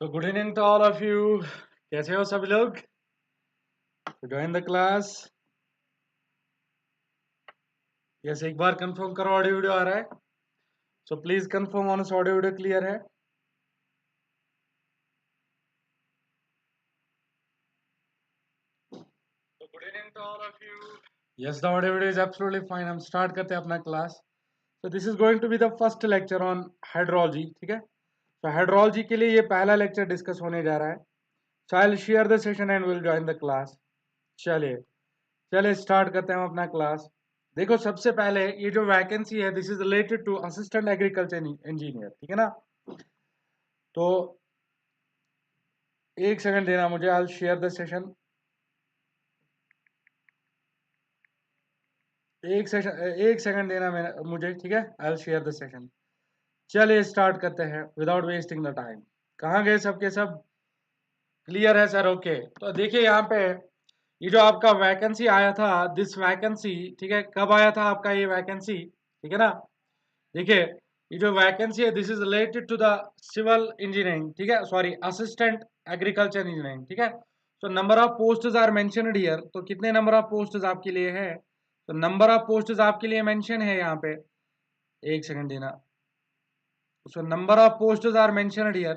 तो good evening to all of you. कैसे हो सभी लोग? Join the class. यस, एक बार कंफर्म करो ऑडियो वीडियो आ रहा है। So please confirm on audio video clear है। तो good evening to all of you. Yes, the audio video is absolutely fine. हम स्टार्ट करते हैं अपना class. So this is going to be the first lecture on hydrology. ठीक है, तो hydrology के लिए ये पहला लेक्चर डिस्कस होने जा रहा है। So I will share the session and will join the class. चलिए चलिए स्टार्ट करते हैं हम अपना क्लास। देखो, सबसे पहले ये जो वैकेंसी है this is related to assistant agriculture engineer. ठीक है ना? तो एक सेकंड देना मुझे, आई शेयर द सेशन। एक सेकंड देना मुझे। ठीक है, आई शेयर द सेशन। चलिए स्टार्ट करते हैं विदाउट वेस्टिंग द टाइम। कहाँ गए सबके सब? क्लियर है सर? ओके। तो देखिए यहाँ पे ये जो आपका वैकेंसी आया था, दिस वैकेंसी, ठीक है, कब आया था आपका ये वैकेंसी? ठीक है ना? देखिए, ये जो वैकेंसी है this is related to the civil engineering. ठीक है, सॉरी, असिस्टेंट एग्रीकल्चर इंजीनियरिंग। ठीक है, तो number of posts are mentioned here. तो कितने नंबर ऑफ पोस्ट्स आपके लिए है? तो नंबर ऑफ पोस्ट्स आपके लिए मेंशन है यहाँ पे। एक सेकंड देना। So number of posts are mentioned here,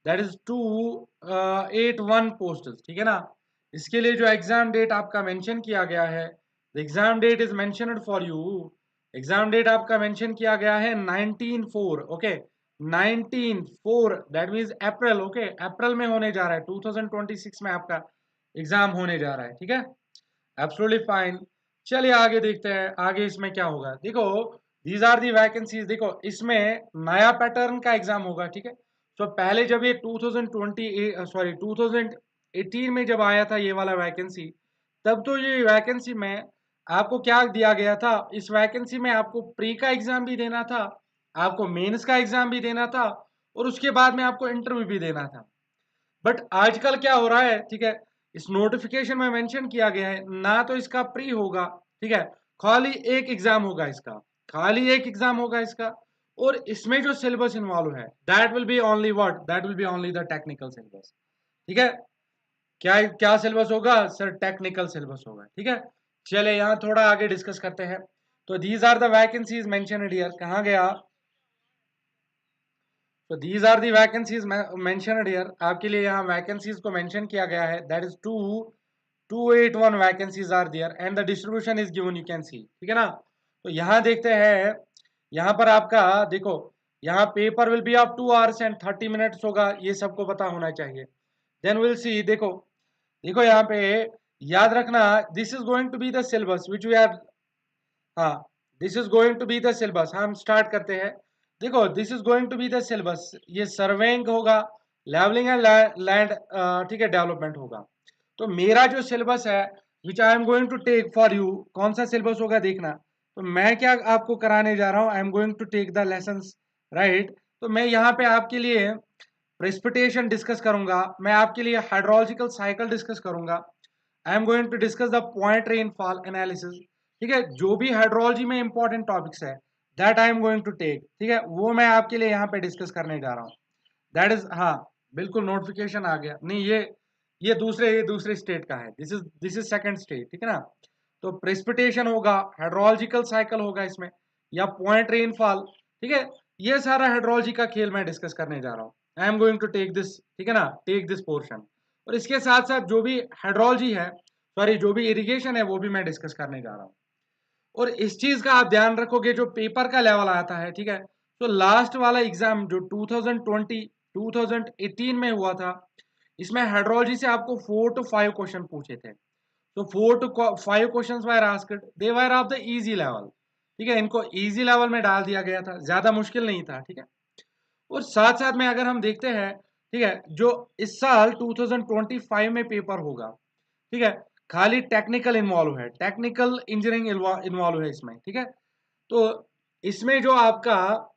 that is 281 posts. ठीक है ना? इसके लिए जो एग्जाम डेट आपका मेंशन किया गया है, the exam date is mentioned for you. Exam date आपका मेंशन किया गया है 19/4। Okay, 19/4 that means April. Okay, April में होने जा रहा है, 2026 में आपका एग्जाम होने जा रहा है। ठीक है, एब्सोल्युटली फाइन। चलिए आगे देखते हैं आगे इसमें क्या होगा। देखो, दीज आर दी वैकेंसीज। देखो, इसमें नया पैटर्न का एग्जाम होगा। ठीक है, तो पहले जब ये 2018 में जब आया था ये वाला वैकेंसी, तब तो ये वैकेंसी में आपको क्या दिया गया था? इस वैकेंसी में आपको प्री का एग्जाम भी देना था, आपको मेंस का एग्जाम भी देना था, और उसके बाद में आपको इंटरव्यू भी देना था। बट आजकल क्या हो रहा है? ठीक है, इस नोटिफिकेशन में मेंशन किया गया है ना तो इसका प्री होगा। ठीक है, खाली एक एग्जाम होगा इसका, खाली एक एग्जाम होगा इसका। और इसमें जो सिलेबस इन्वॉल्व है that will B only what, that will B only the technical syllabus. ठीक है, क्या क्या सिलेबस होगा सर? टेक्निकल सिलेबस होगा। ठीक है, चले यहाँ थोड़ा आगे डिस्कस करते हैं। तो these are the vacancies mentioned here. कहाँ गया? तो these are the vacancies mentioned here. आपके लिए यहाँ वैकेंसीज को मेंशन किया गया है, that is 281 vacancies are there and the distribution is given, you can see. ठीक है ना? तो यहाँ देखते हैं, यहाँ पर आपका देखो, यहाँ paper will be of 2 hours and 30 minutes होगा, ये सबको पता होना चाहिए। Then will see. देखो देखो यहाँ पे याद रखना, this is going to be the syllabus which we are, हाँ, this is going to be the syllabus. हम स्टार्ट करते हैं। देखो, this is going to be the syllabus. ये सर्वेइंग होगा, लेवलिंग एंड लैंड, ठीक है, डेवलपमेंट होगा। तो मेरा जो सिलेबस है which I am going to take for you, कौन सा सिलेबस होगा देखना। तो मैं क्या आपको कराने जा रहा हूँ, I am going to take the lessons, right. तो मैं यहाँ पे आपके लिए प्रेसिपिटेशन डिस्कस करूंगा, मैं आपके लिए हाइड्रोलॉजिकल साइकिल डिस्कस करूंगा, I am going to discuss the point rainfall analysis. ठीक है, जो भी हाइड्रोलॉजी में इंपॉर्टेंट टॉपिक्स है that I am going to take. ठीक है, वो मैं आपके लिए यहाँ पे डिस्कस करने जा रहा हूँ। दैट इज, हाँ, बिल्कुल नोटिफिकेशन आ गया। नहीं, ये दूसरे स्टेट का है, दिस इज सेकंड स्टेट। ठीक है ना? तो प्रेसिपिटेशन होगा, हाइड्रोलॉजिकल साइकिल होगा इसमें, या पॉइंट रेनफॉल। ठीक है, ये सारा हाइड्रोलॉजी का खेल मैं डिस्कस करने जा रहा हूँ। I am going to take this, ठीक है ना, टेक दिस पोर्शन। और इसके साथ साथ जो भी हाइड्रोलॉजी है, सॉरी, जो भी इरिगेशन है वो भी मैं डिस्कस करने जा रहा हूँ। और इस चीज का आप ध्यान रखोगे, जो पेपर का लेवल आता है, ठीक है, तो लास्ट वाला एग्जाम जो 2020 2018 में हुआ था, इसमें हाइड्रोलॉजी से आपको 4 to 5 क्वेश्चन पूछे थे। तो 4 to 5 question were asked, they were of the easy level. ठीक है, इनको इजी लेवल में डाल दिया गया था, ज्यादा मुश्किल नहीं था। ठीक है, और साथ साथ में अगर हम देखते हैं, ठीक है, जो इस साल 2025 में पेपर होगा, ठीक है, खाली टेक्निकल इन्वॉल्व है, टेक्निकल इंजीनियरिंग इन्वॉल्व है इसमें। ठीक है, तो इसमें जो आपका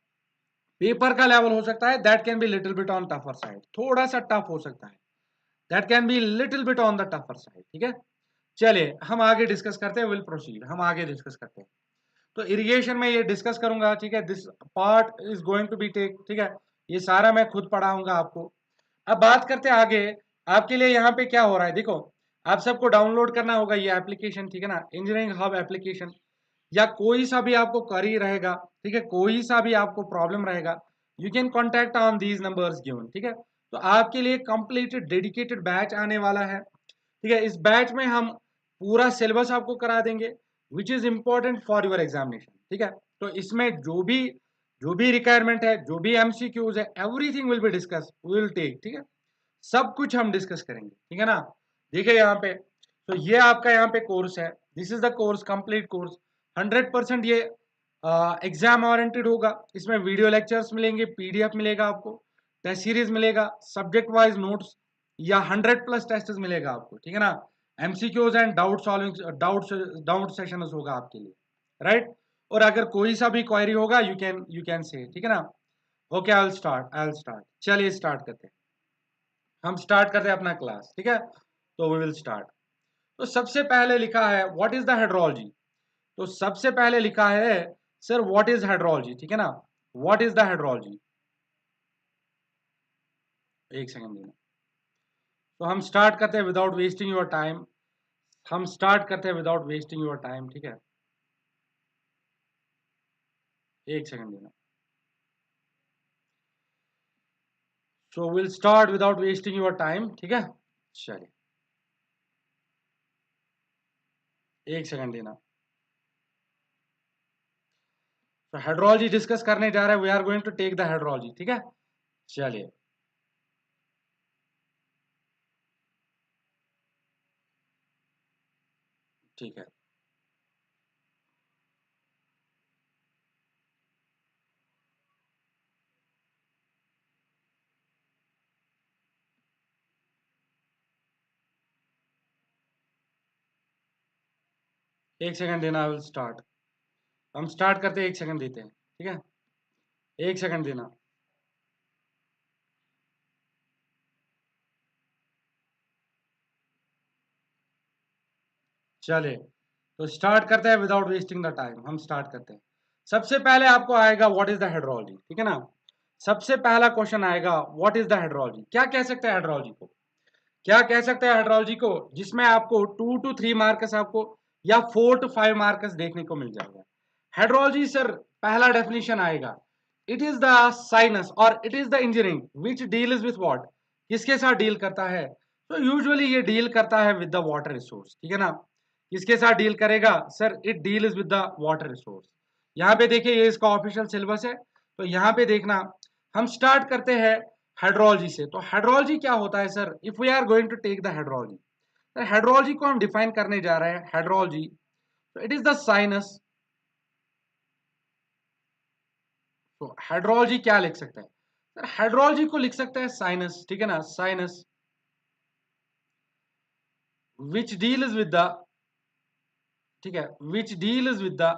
पेपर का लेवल हो सकता है that can be little bit on tougher side, थोड़ा सा टफ हो सकता है, that can be little bit on the tougher side. ठीक है, चलिए हम आगे डिस्कस करते हैं, विल प्रोसीड, हम आगे डिस्कस करते हैं। तो इरिगेशन में ये डिस्कस करूंगा। ठीक है, this part is going to be take, ठीक है, ये सारा मैं खुद पढ़ाऊंगा आपको। अब बात करते हैं आगे, आपके लिए यहाँ पे क्या हो रहा है, देखो आप सबको डाउनलोड करना होगा ये एप्लीकेशन, ठीक है ना, इंजीनियरिंग हब एप्लीकेशन, या कोई सा भी आपको क्वेरी रहेगा, ठीक है, कोई सा भी आपको प्रॉब्लम रहेगा, you can contact on these numbers given, ठीक है। तो आपके लिए कंप्लीट डेडिकेटेड बैच आने वाला है, ठीक है। इस बैच में हम पूरा सिलेबस आपको करा देंगे which is important for your examination, ठीक है। तो इसमें जो भी रिक्वायरमेंट है, जो भी एमसीक्यूज है, everything will be discuss, will take, ठीक है, सब कुछ हम डिस्कस करेंगे, ठीक है ना। देखिए यहाँ पे, तो ये आपका यहाँ पे कोर्स है, this is the course, complete course, 100% ये एग्जाम ओरिएंटेड होगा। इसमें वीडियो लेक्चर्स मिलेंगे, पीडीएफ मिलेगा आपको, टेस्ट सीरीज मिलेगा, सब्जेक्ट वाइज नोट्स, या 100+ टेस्ट मिलेगा आपको, ठीक है ना। MCQs and doubt solving, doubt session होगा आपके लिए, राइट। और अगर कोई सा भी क्वेरी होगा यू कैन से, ठीक है ना। ओके, आई विल स्टार्ट, चलिए स्टार्ट करते हैं, हम स्टार्ट करते हैं अपना क्लास, ठीक है। तो वी विल स्टार्ट। तो सबसे पहले लिखा है व्हाट इज द हाइड्रोलॉजी। तो सबसे पहले लिखा है सर व्हाट इज हाइड्रोलॉजी, ठीक है ना, व्हाट इज द हाइड्रोलॉजी। एक सेकंड देना। तो हम स्टार्ट करते हैं विदाउट वेस्टिंग योर टाइम, हम स्टार्ट करते हैं विदाउट वेस्टिंग योर टाइम, ठीक है। एक सेकंड देना। So will start without wasting your time, ठीक है। चलिए एक सेकंड देना। तो हाइड्रोलॉजी डिस्कस करने जा रहे हैं, we are going to take the hydrology, ठीक है। चलिए ठीक है। एक सेकंड देना, आई विल स्टार्ट। हम स्टार्ट करते हैं, एक सेकंड देते हैं, ठीक है, एक सेकंड देना। चलिए तो स्टार्ट करते हैं विदाउट वेस्टिंग द टाइम, हम स्टार्ट करते हैं। सबसे पहले आपको आएगा व्हाट इज द हाइड्रोलॉजी, ठीक है ना। सबसे पहला क्वेश्चन आएगा व्हाट इज द हाइड्रोलॉजी, क्या कह सकते हैं हाइड्रोलॉजी को, क्या कह सकते हैं हाइड्रोलॉजी को, जिसमें आपको 2 to 3 मार्क्स आपको, या 4 to 5 मार्क्स देखने को मिल जाएगा। हाइड्रोलॉजी सर पहला डेफिनेशन आएगा, इट इज द साइंस और it is the engineering which deals with what, किसके साथ डील करता है। तो यूजुअली ये डील करता है विद द वाटर रिसोर्स, ठीक है ना। किसके साथ डील करेगा sir, it deals with the water resource. यहाँ पे देखिए ये इसका ऑफिशियल सिलेबस है, तो यहाँ पे देखना। हम स्टार्ट करते हैं हाइड्रोलॉजी से। तो हाइड्रोलॉजी क्या होता है sir, if we are going to take the hydrology, तो हाइड्रोलॉजी को हम डिफाइन करने जा रहे हैं। हाइड्रोलॉजी, तो इट इज द साइंस। तो हाइड्रोलॉजी क्या लिख सकते हैं सर, हाइड्रोलॉजी को लिख सकते हैं साइंस, ठीक है ना, science which deals with the, ठीक है, विच डील्स विद द,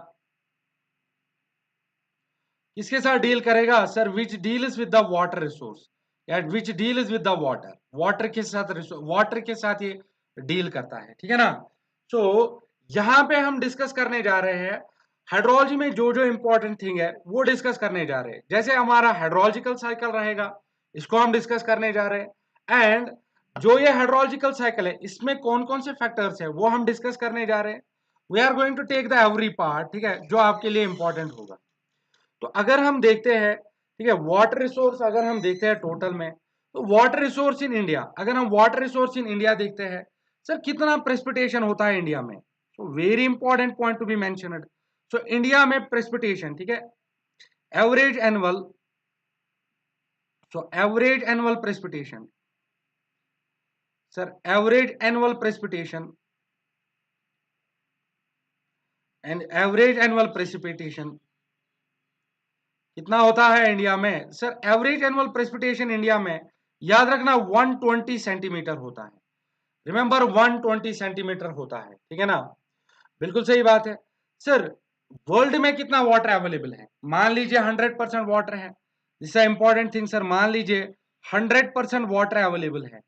किसके साथ डील करेगा sir, which deals with the water resource, या which deals with the water, water के साथ, वाटर के साथ ये डील करता है, ठीक है ना। तो यहाँ पे हम डिस्कस करने जा रहे हैं हाइड्रोलॉजी में जो जो इंपॉर्टेंट थिंग है वो डिस्कस करने जा रहे हैं। जैसे हमारा हाइड्रोलॉजिकल साइकिल रहेगा, इसको हम डिस्कस करने जा रहे हैं, एंड जो ये हाइड्रोलॉजिकल साइकिल है इसमें कौन कौन से फैक्टर्स है वो हम डिस्कस करने जा रहे हैं। We are going to take the every part, ठीक है, जो आपके लिए इंपॉर्टेंट होगा। तो अगर हम देखते हैं, ठीक है, वाटर रिसोर्स अगर हम देखते हैं टोटल में, तो वाटर रिसोर्स इन इंडिया, अगर हम वाटर रिसोर्स इन इंडिया देखते हैं सर, कितना प्रेसिपिटेशन होता है इंडिया में। So very important point to be mentioned. So India में प्रेसिपिटेशन, ठीक है, average annual, so average annual precipitation, sir average annual precipitation, and average annual precipitation कितना होता है इंडिया में sir, average annual precipitation India में याद रखना 120 सेंटीमीटर होता है। रिमेंबर 120 सेंटीमीटर होता है, ठीक है ना, बिल्कुल सही बात है। सर वर्ल्ड में कितना वाटर अवेलेबल है, मान लीजिए 100% वाटर है, this is important thing sir, मान लीजिए 100% वाटर अवेलेबल है,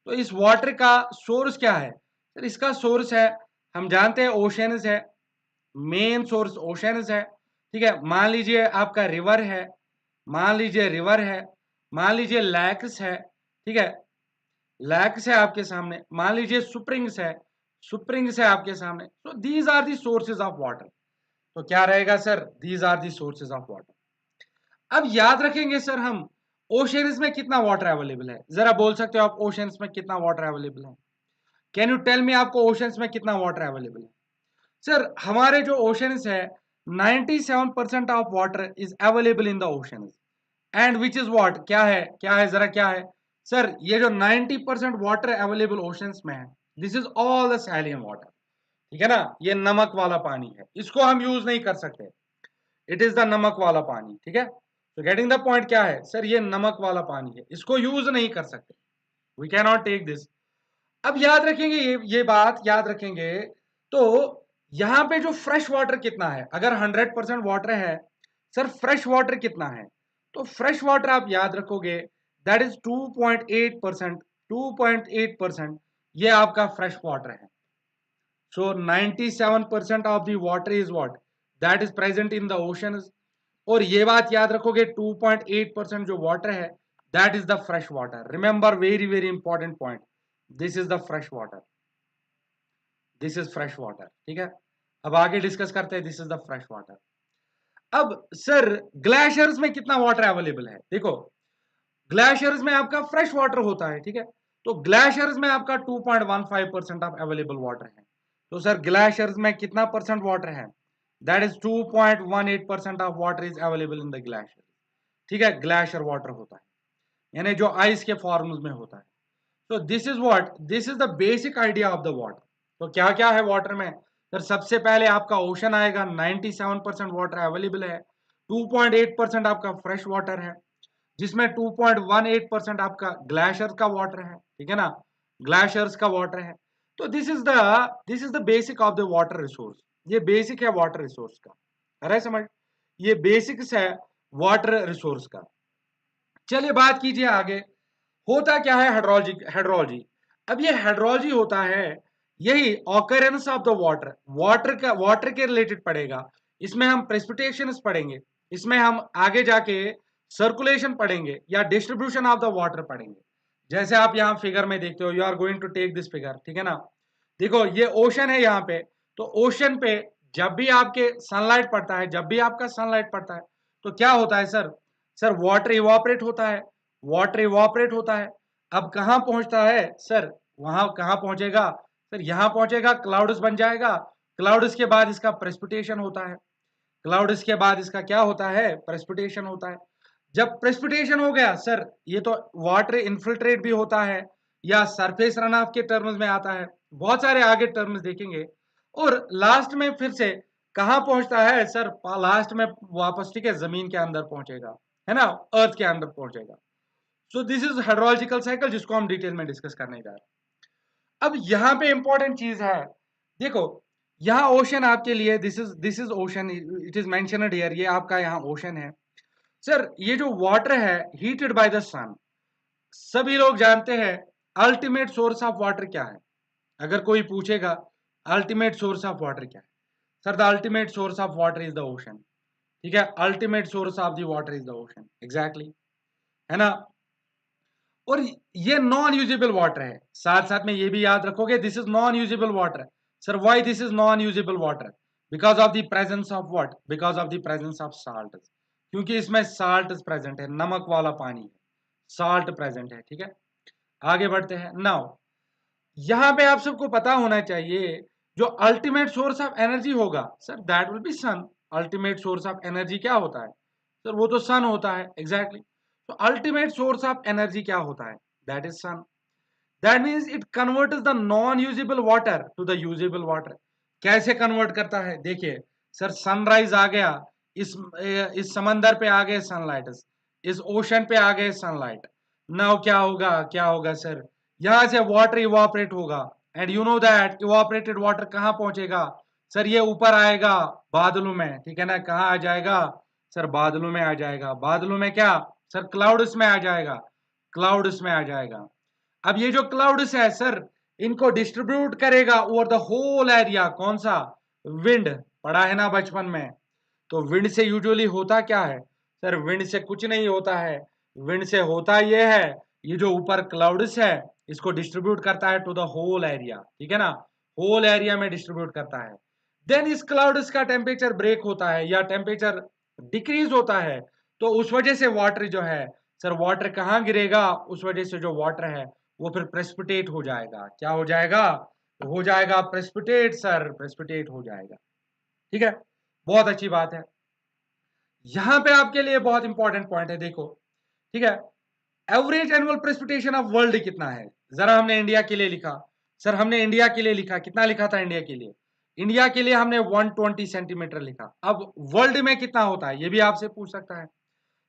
तो इस वाटर का सोर्स क्या है सर, इसका सोर्स है, हम जानते हैं ओशंस है, मेन सोर्स ओशंस है, ठीक है। मान लीजिए आपका रिवर है, मान लीजिए रिवर है, मान लीजिए लैक्स है, ठीक है, लैक्स है आपके सामने, मान लीजिए स्प्रिंग्स है, स्प्रिंग्स है आपके सामने। तो these are the sources of water. तो क्या रहेगा sir, these are the sources of water. अब याद रखेंगे सर हम, ओशंस में कितना वाटर अवेलेबल है, जरा बोल सकते हो आप ओशंस में कितना वाटर अवेलेबल है? कैन यू टेल मी आपको ओशंस में कितना वाटर अवेलेबल है? सर हमारे जो ओशंस है 97% of water is available in the oceans, and which is what, क्या है जरा क्या है सर? ये जो 90% वाटर अवेलेबल ओशंस में है, this is all the saline water. ठीक है ना, ये नमक वाला पानी है, इसको हम यूज नहीं कर सकते, इट इज द नमक वाला पानी। ठीक है, तो गेटिंग द पॉइंट क्या है सर, ये नमक वाला पानी है, इसको यूज नहीं कर सकते, we can not take this. अब याद रखेंगे ये बात याद रखेंगे। तो यहां पे जो फ्रेश वाटर कितना है, अगर 100% वाटर है सर, फ्रेश वाटर कितना है? तो फ्रेश वाटर आप याद रखोगे दैट इज 2.8%, 2.8% ये आपका फ्रेश वाटर है। सो 97% of the water is what, that is present in the oceans. और ये बात याद रखोगे 2.8% जो वाटर है that is the fresh water. Remember, very very important point, this is the fresh water, this is fresh water. ठीक है, अब आगे डिस्कस करते हैं, this is the fresh water. अब सर ग्लेशियर्स में कितना वाटर अवेलेबल है? देखो, ग्लेशियर्स में आपका फ्रेश वाटर होता है, ठीक है, तो ग्लेशियर्स में आपका 2.15% ऑफ अवेलेबल वाटर है। तो सर ग्लेशियर्स में कितना परसेंट वाटर है? That is 2.18% of water is available in the glacier. ठीक है, ग्लेशियर वाटर होता है, यानी जो आइस के फॉर्म्स में होता है। तो this is what, this is the basic idea of the water. तो क्या क्या है वाटर में सर? सबसे पहले आपका ओशन आएगा, 97% वाटर अवेलेबल है, 2.8% आपका फ्रेश वाटर है, जिसमें 2.18% आपका ग्लेशियर का वाटर है। ठीक है ना, ग्लेशियर्स का वाटर है। तो this is the basic of the water resource. ये बेसिक है वाटर रिसोर्स का, अरे समझ, ये बेसिक्स है वाटर रिसोर्स का। चलिए बात कीजिए आगे, होता क्या है हाइड्रोलॉजी, हाइड्रोलॉजी। अब ये हाइड्रोलॉजी होता है यही occurrence of the water, water का, वाटर के रिलेटेड पढ़ेगा। इसमें हम प्रेसिपिटेशंस पढ़ेंगे, इसमें हम आगे जाके सर्कुलेशन पढ़ेंगे या डिस्ट्रीब्यूशन ऑफ द वाटर पढ़ेंगे। जैसे आप यहाँ फिगर में देखते हो, you are going to take this figure, ठीक है ना। देखो ये ओशन है यहाँ पे, तो ओशन पे जब भी आपके सनलाइट पड़ता है, जब भी आपका सनलाइट पड़ता है तो क्या होता है सर? सर वाटर इवापोरेट होता है, वाटर इवापोरेट होता है। अब कहाँ पहुंचता है सर? वहां कहाँ पहुंचेगा सर? यहाँ पहुंचेगा, क्लाउड्स बन जाएगा, क्लाउड्स के बाद इसका प्रेसिपिटेशन होता है, क्लाउड्स के बाद इसका क्या होता है? प्रेसिपिटेशन होता है। जब प्रेसिपिटेशन हो गया सर, ये तो वाटर इनफिल्ट्रेट भी होता है या सरफेस रन ऑफ के टर्म्स में आता है, बहुत सारे आगे टर्म्स देखेंगे। और लास्ट में फिर से कहाँ पहुंचता है सर? लास्ट में वापस, ठीक है, जमीन के अंदर पहुंचेगा, है ना, अर्थ के अंदर पहुंचेगा। सो दिस इज हाइड्रोलॉजिकल साइकिल, जिसको हम डिटेल में डिस्कस करने जा रहे हैं। अब यहाँ पे इंपॉर्टेंट चीज है, देखो यहाँ ओशन आपके लिए, this is ocean, it is mentioned here, ये आपका यहाँ ओशन है। सर ये जो वाटर है हीटेड बाय द सन, सभी लोग जानते हैं अल्टीमेट सोर्स ऑफ वाटर क्या है? अगर कोई पूछेगा अल्टीमेट सोर्स ऑफ वाटर क्या है, sir the ultimate source of water is the ocean. ठीक है, ultimate source of the water is the ocean, exactly, है ना। और ये नॉन यूजेबल वाटर है, साथ साथ में ये भी याद रखोगे this is non usable water. Sir why this is non usable water? Because of the presence of what, because of the presence of salt, क्योंकि इसमें साल्ट प्रेजेंट है, नमक वाला पानी है, साल्ट प्रेजेंट है। ठीक है, आगे बढ़ते हैं। नाउ यहां पे आप सबको पता होना चाहिए जो अल्टीमेट सोर्स ऑफ एनर्जी होगा sir, that will be sun. Ultimate source of energy क्या होता है सर? वो तो सन होता है, एग्जैक्टली। तो अल्टीमेट सोर्स ऑफ एनर्जी क्या होता है? That is sun. That means it converts the non usable water to the usable water. कैसे कन्वर्ट करता है? देखिए सर, सनराइज आ गया, इस समंदर पे आ गए सनलाइट, इस ओशन पे आ गए सनलाइट। नाउ क्या होगा, क्या होगा सर? यहां से वाटर इवापोरेट होगा, and you know that evaporated water कहां पहुंचेगा सर? ये ऊपर आएगा बादलों में, ठीक है ना, कहां आ जाएगा सर? बादलों में आ जाएगा। बादलों में क्या सर? क्लाउड्स में आ जाएगा, क्लाउड्स में आ जाएगा। अब ये जो क्लाउड्स है सर, इनको डिस्ट्रीब्यूट करेगा ओवर द होल एरिया, कौन सा? विंड, पढ़ा है ना बचपन में। तो विंड से यूजुअली होता क्या है सर? विंड से कुछ नहीं होता है, विंड से होता यह है ये जो ऊपर क्लाउड्स है इसको डिस्ट्रीब्यूट करता है टू द होल एरिया, ठीक है ना, होल एरिया में डिस्ट्रीब्यूट करता है। देन इस क्लाउड्स का टेम्परेचर ब्रेक होता है या टेम्परेचर डिक्रीज होता है, तो उस वजह से वाटर जो है सर, वाटर कहाँ गिरेगा, उस वजह से जो वाटर है वो फिर प्रेसिपिटेट हो जाएगा। क्या हो जाएगा? तो हो जाएगा प्रेसिपिटेट सर, प्रेसिपिटेट हो जाएगा। ठीक है, बहुत अच्छी बात है। यहां पे आपके लिए बहुत इंपॉर्टेंट पॉइंट है, देखो, ठीक है। Average annual precipitation of world कितना है? जरा हमने इंडिया के लिए लिखा, सर हमने इंडिया के लिए लिखा, कितना लिखा था इंडिया के लिए? इंडिया के लिए हमने 120 सेंटीमीटर लिखा। अब वर्ल्ड में कितना होता है ये भी आपसे पूछ सकता है।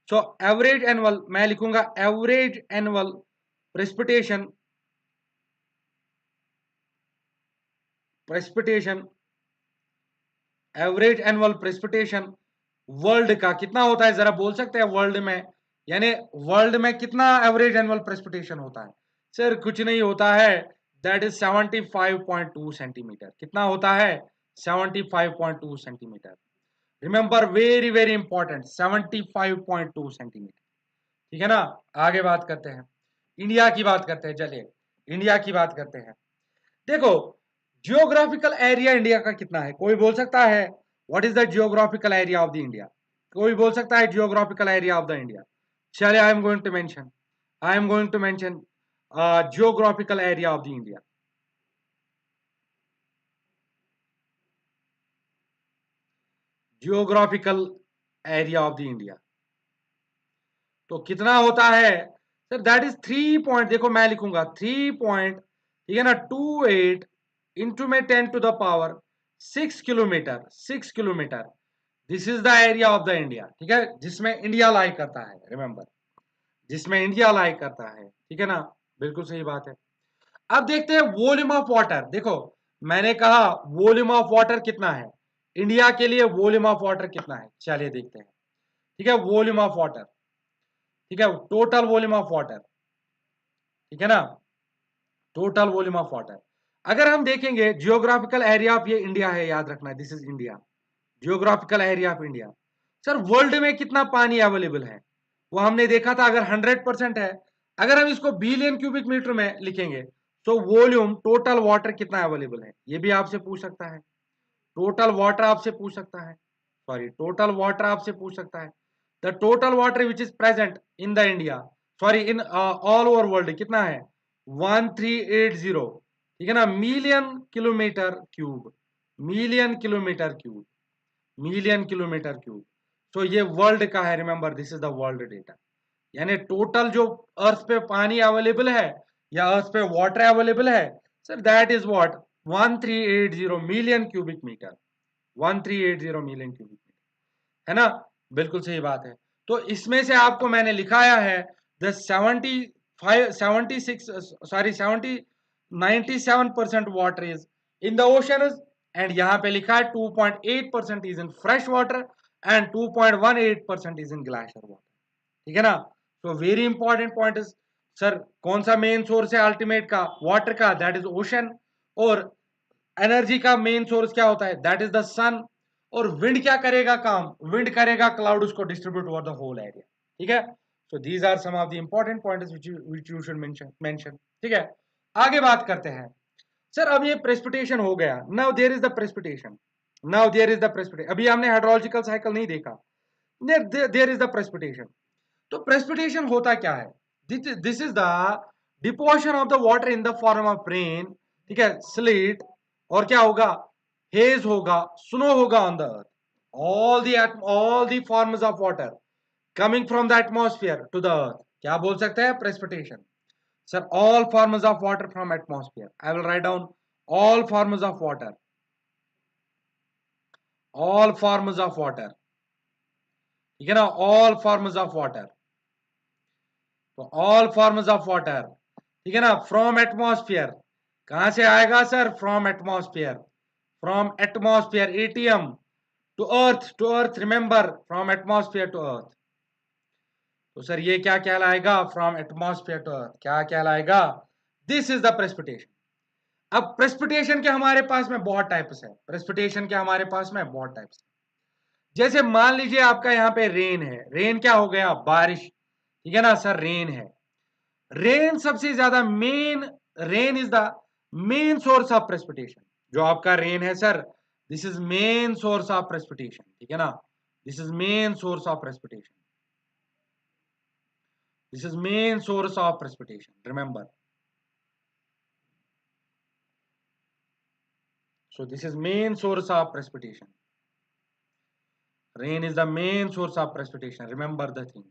सो एवरेज एनुअल मैं लिखूंगा, average annual precipitation, precipitation, average annual precipitation world का कितना होता है, जरा बोल सकते हैं वर्ल्ड में, यानी वर्ल्ड में कितना एवरेज एनुअल प्रेसिपिटेशन होता है? सर कुछ नहीं होता है, दैट इज 75.2 सेंटीमीटर। कितना होता है? 75.2 centimetre. Remember, very very important, 75.2 centimetre. ठीक है ना। आगे बात करते हैं, इंडिया की बात करते हैं, चलिए इंडिया की बात करते हैं। देखो, जियोग्राफिकल एरिया इंडिया का कितना है? कोई बोल सकता है what is the geographical area of the India? कोई बोल सकता है geographical area of the India? चलिए, I am going to mention, I am going to mention geographical area of the India. Geographical area of the India तो कितना होता है sir? That is 3 point, देखो मैं लिखूंगा 3 पॉइंट, ठीक है ना, 28 इंटू में 10 to the power 6 kilometre, 6 kilometre. This is the area of the India, ठीक है, जिसमें इंडिया लाई करता है। रिमेंबर, जिसमें इंडिया लाई करता है, ठीक है ना, बिल्कुल सही बात है। अब देखते हैं वॉल्यूम ऑफ वाटर। देखो, मैंने कहा वॉल्यूम ऑफ वाटर कितना है इंडिया के लिए, वॉल्यूम ऑफ वाटर कितना है, चलिए देखते हैं। ठीक है, वॉल्यूम ऑफ वाटर, ठीक है, टोटल वॉल्यूम ऑफ वाटर, ठीक है ना, टोटल वॉल्यूम ऑफ वाटर। अगर हम देखेंगे जियोग्राफिकल एरिया ऑफ ये इंडिया है, याद रखना है, this is India, geographical area of India. Sir world में कितना पानी अवेलेबल है वो हमने देखा था, अगर 100% है, अगर हम इसको बिलियन क्यूबिक मीटर में लिखेंगे तो वॉल्यूम, टोटल वाटर कितना अवेलेबल है ये भी आपसे पूछ सकता है। टोटल वाटर आपसे पूछ सकता है, सॉरी टोटल वाटर आपसे पूछ सकता है। The total water which is present in the India, sorry in all over world कितना है? 1380, ठीक है ना, million kilometre cube, million kilometre cube, million kilometre cube. तो ये वर्ल्ड का है, remember this is the world data. यानी टोटल जो अर्थ पे पानी अवेलेबल है या अर्थ पे वाटर अवेलेबल है sir, that is what, 1380 million cubic metre, 1380 million cubic metre, है ना, बिल्कुल सही बात है। तो इसमें से आपको मैंने लिखाया है the 75 76 sorry 70 97% water is in the ocean, and यहाँ पे लिखा है 2.8% is in fresh water and 2.18% is in glacier water, ठीक है ना। तो very important point is, sir कौन सा मेन सोर्स है अल्टीमेट का वाटर का? That is ocean. और एनर्जी का मेन सोर्स क्या होता है? दैट इज द सन। और विंड क्या करेगा काम? विंड करेगा क्लाउड उसको distribute over the whole area, ठीक है। So these are some of the important points which you should mention, ठीक है। आगे बात करते हैं, सर अब ये प्रेसिपिटेशन हो गया, now there is the precipitation, now there is the precipitation. अभी हमने हाइड्रोलॉजिकल साइकिल नहीं देखा, देयर इज द प्रेसिपिटेशन। तो प्रेसिपिटेशन होता क्या है? This is the deposition of the water in the form of rain, ठीक है, स्लीट, और क्या होगा? हेज होगा, स्नो होगा on the earth. all the forms of water coming from the atmosphere to the earth, क्या बोल सकते हैं? Precipitation. sir, all forms of water from atmosphere, I will write down all forms of water, all forms of water, ठीक है ना, all forms of water, तो all forms of water, ठीक है ना, फ्रॉम एटमॉस्फेयर, कहां से आएगा sir? From atmosphere, from atmosphere, ATM, to earth, to earth, remember from atmosphere to earth. तो सर ये क्या कहलाएगा? फ्रॉम एटमॉस्फेयर टू अर्थ क्या कहलाएगा? This is the precipitation. अब प्रेसिपिटेशन के हमारे पास में बहुत टाइप्स है, प्रेसिपिटेशन के हमारे पास में बहुत टाइप्स है। जैसे मान लीजिए आपका यहाँ पे रेन है, रेन क्या हो गया? बारिश, ठीक है ना सर, रेन है। रेन सबसे ज्यादा rain is the main source of precipitation. जो आपका रेन है sir, this is main source of precipitation, ठीक है ना, this is main source of precipitation, this is main source of precipitation, remember. So this is main source of precipitation. Rain is the main source of precipitation. Remember the thing.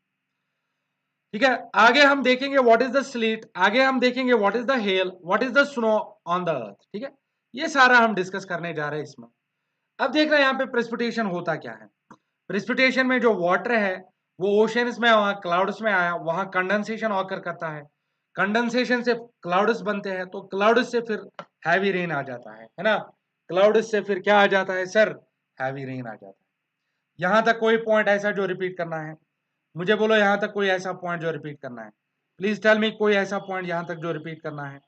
ठीक है, आगे हम देखेंगे what is the slit, आगे हम देखेंगे what is the hell, what is the snow on the earth. ठीक है, ये सारा हम डिस्कस करने जा रहे हैं इसमें। अब देख रहे हैं यहाँ पे प्रेसिपिटेशन होता क्या है। प्रेसिपिटेशन में जो वाटर है वो ओशंस में, वहां क्लाउड्स में आया, वहां कंडेंसेशन ऑकर करता है, कंडेंसेशन से क्लाउड्स बनते हैं, तो क्लाउड्स से फिर हैवी रेन आ जाता है ना। क्लाउड्स से फिर क्या आ जाता है सर, हैवी रेन आ जाता है। यहां तक कोई पॉइंट ऐसा जो रिपीट करना है, मुझे बोलो यहां तक कोई ऐसा पॉइंट जो रिपीट करना है। प्लीज टेल मी कोई ऐसा पॉइंट यहां तक जो रिपीट करना है,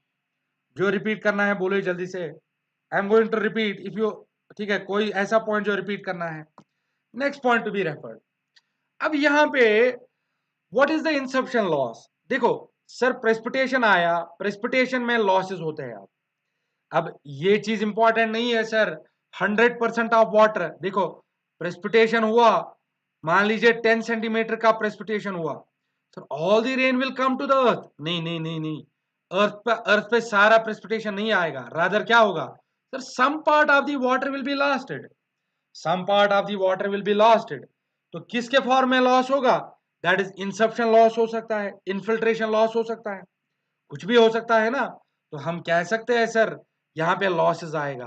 जो रिपीट करना है बोलो जल्दी से। I am going to repeat if you, ठीक है, कोई ऐसा पॉइंट जो रिपीट करना है। Next point to be referred. अब यहाँ पे what is the inception loss. देखो सर, प्रेसिपिटेशन आया, प्रेसिपिटेशन में लॉसेस होते हैं। अब ये चीज इंपॉर्टेंट नहीं है सर 100% ऑफ वाटर। देखो प्रेसिपिटेशन हुआ, मान लीजिए 10 सेंटीमीटर का प्रेसिपिटेशन हुआ, sir all the rain will come to the अर्थ। नहीं नहीं नहीं नहीं, अर्थ पे सारा प्रेसिपिटेशन नहीं आएगा, रादर क्या होगा sir, some part of the water will be losted, some part of the water will be losted. तो किसके फॉर्म में लॉस होगा, दैट इज इंसेप्शन लॉस हो सकता है, इनफिल्ट्रेशन लॉस हो सकता है, कुछ भी हो सकता है ना। तो हम कह सकते हैं सर यहाँ पे लॉसेस आएगा।